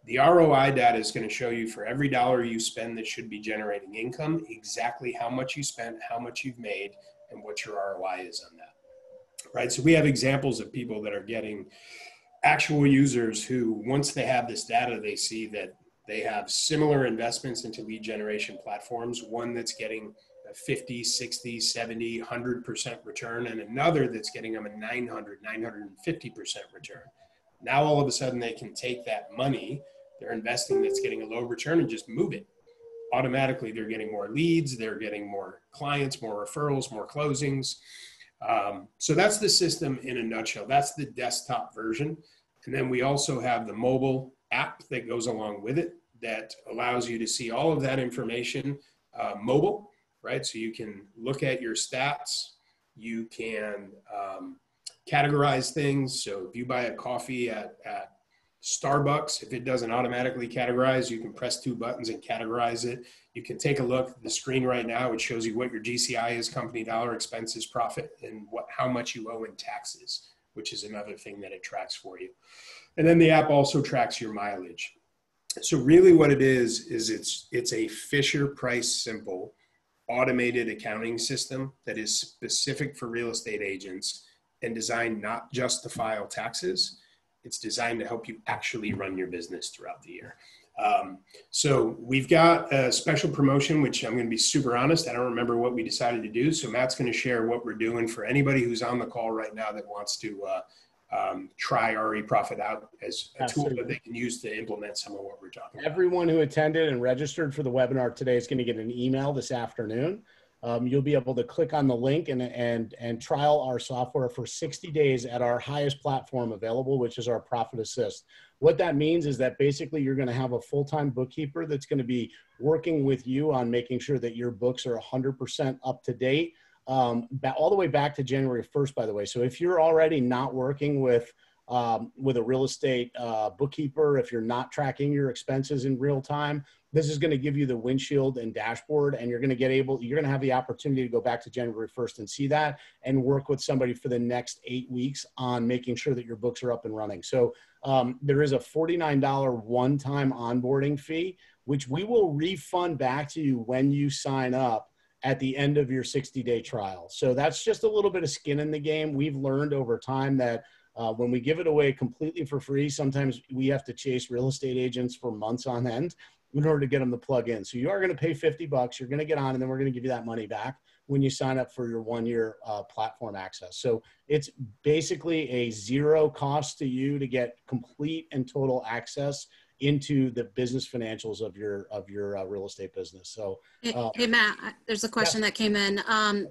The ROI data is going to show you for every dollar you spend that should be generating income, exactly how much you spent, how much you've made, and what your ROI is on that, right? So we have examples of people that are getting actual users who, once they have this data, they see that they have similar investments into lead generation platforms, one that's getting a 50, 60, 70, 100% return, and another that's getting them a 900, 950% return. Now, all of a sudden, they can take that money they're investing that's getting a low return and just move it. Automatically, they're getting more leads, they're getting more clients, more referrals, more closings. So that's the system in a nutshell. That's the desktop version. And then we also have the mobile app that goes along with it that allows you to see all of that information mobile, right? So you can look at your stats, you can categorize things. So if you buy a coffee at Starbucks, if it doesn't automatically categorize, you can press 2 buttons and categorize it. You can take a look at the screen right now. It shows you what your GCI is, company dollar, expenses, profit, and how much you owe in taxes, which is another thing that it tracks for you. And then the app also tracks your mileage. So really what it is it's a Fisher Price Simple automated accounting system that is specific for real estate agents and designed not just to file taxes. It's designed to help you actually run your business throughout the year. So we've got a special promotion, which I'm going to be super honest, I don't remember what we decided to do. So Matt's going to share what we're doing for anybody who's on the call right now that wants to try RE Profit out as a tool that they can use to implement some of what we're talking about. Everyone who attended and registered for the webinar today is going to get an email this afternoon. You'll be able to click on the link and trial our software for 60 days at our highest platform available, which is our Profit Assist. What that means is that basically you're going to have a full-time bookkeeper that's going to be working with you on making sure that your books are 100% up to date, all the way back to January 1st, by the way. So if you're already not working with a real estate bookkeeper, if you're not tracking your expenses in real time, this is going to give you the windshield and dashboard, and you're going to have the opportunity to go back to January 1st and see that and work with somebody for the next 8 weeks on making sure that your books are up and running. So there is a $49 one-time onboarding fee, which we will refund back to you when you sign up at the end of your 60-day trial. So that's just a little bit of skin in the game. We've learned over time that when we give it away completely for free, sometimes we have to chase real estate agents for months on end in order to get them to plug in. So you are going to pay $50. You're going to get on, and then we're going to give you that money back when you sign up for your 1-year platform access. So it's basically a zero cost to you to get complete and total access into the business financials of your real estate business. So, hey Matt, there's a question that came in.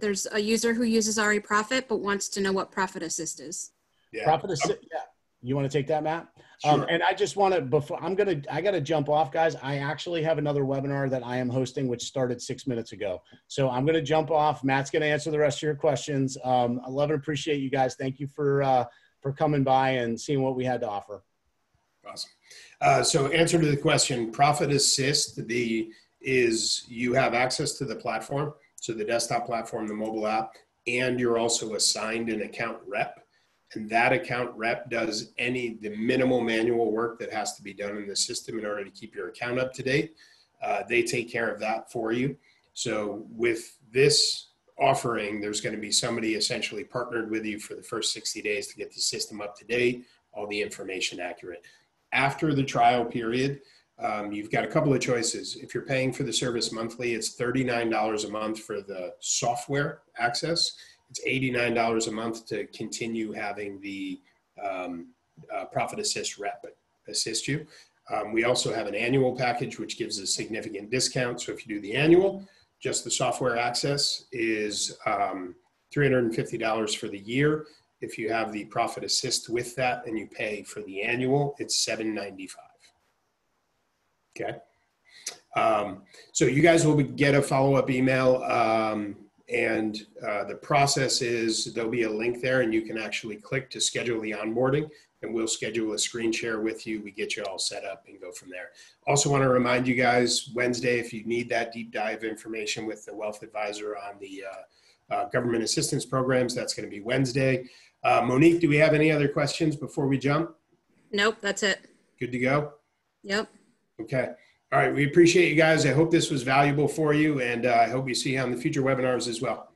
There's a user who uses RE Profit but wants to know what Profit Assist is. Yeah. Profit Assist. Yeah. You want to take that, Matt? Sure. And I just want to, I got to jump off, guys. I actually have another webinar that I am hosting, which started 6 minutes ago. So I'm going to jump off. Matt's going to answer the rest of your questions. I love and appreciate you guys. Thank you for coming by and seeing what we had to offer. Awesome. So answer to the question, Profit Assist is you have access to the platform. So the desktop platform, the mobile app, and you're also assigned an account rep. And that account rep does the minimal manual work that has to be done in the system in order to keep your account up to date. They take care of that for you. So with this offering, there's going to be somebody essentially partnered with you for the first 60 days to get the system up to date, all the information accurate. After the trial period, you've got a couple of choices. If you're paying for the service monthly, it's $39 a month for the software access. It's $89 a month to continue having the Profit Assist rep assist you. We also have an annual package, which gives a significant discount. So if you do the annual, just the software access is $350 for the year. If you have the Profit Assist with that and you pay for the annual, it's $795. Okay. So you guys will get a follow-up email. And the process is there'll be a link there and you can actually click to schedule the onboarding, and we'll schedule a screen share with you. We get you all set up and go from there. Also want to remind you guys, Wednesday, if you need that deep dive information with the wealth advisor on the government assistance programs, that's going to be Wednesday. Monique, do we have any other questions before we jump? Nope, that's it. Good to go? Yep. Okay. All right. We appreciate you guys. I hope this was valuable for you, and I hope you see you on the future webinars as well.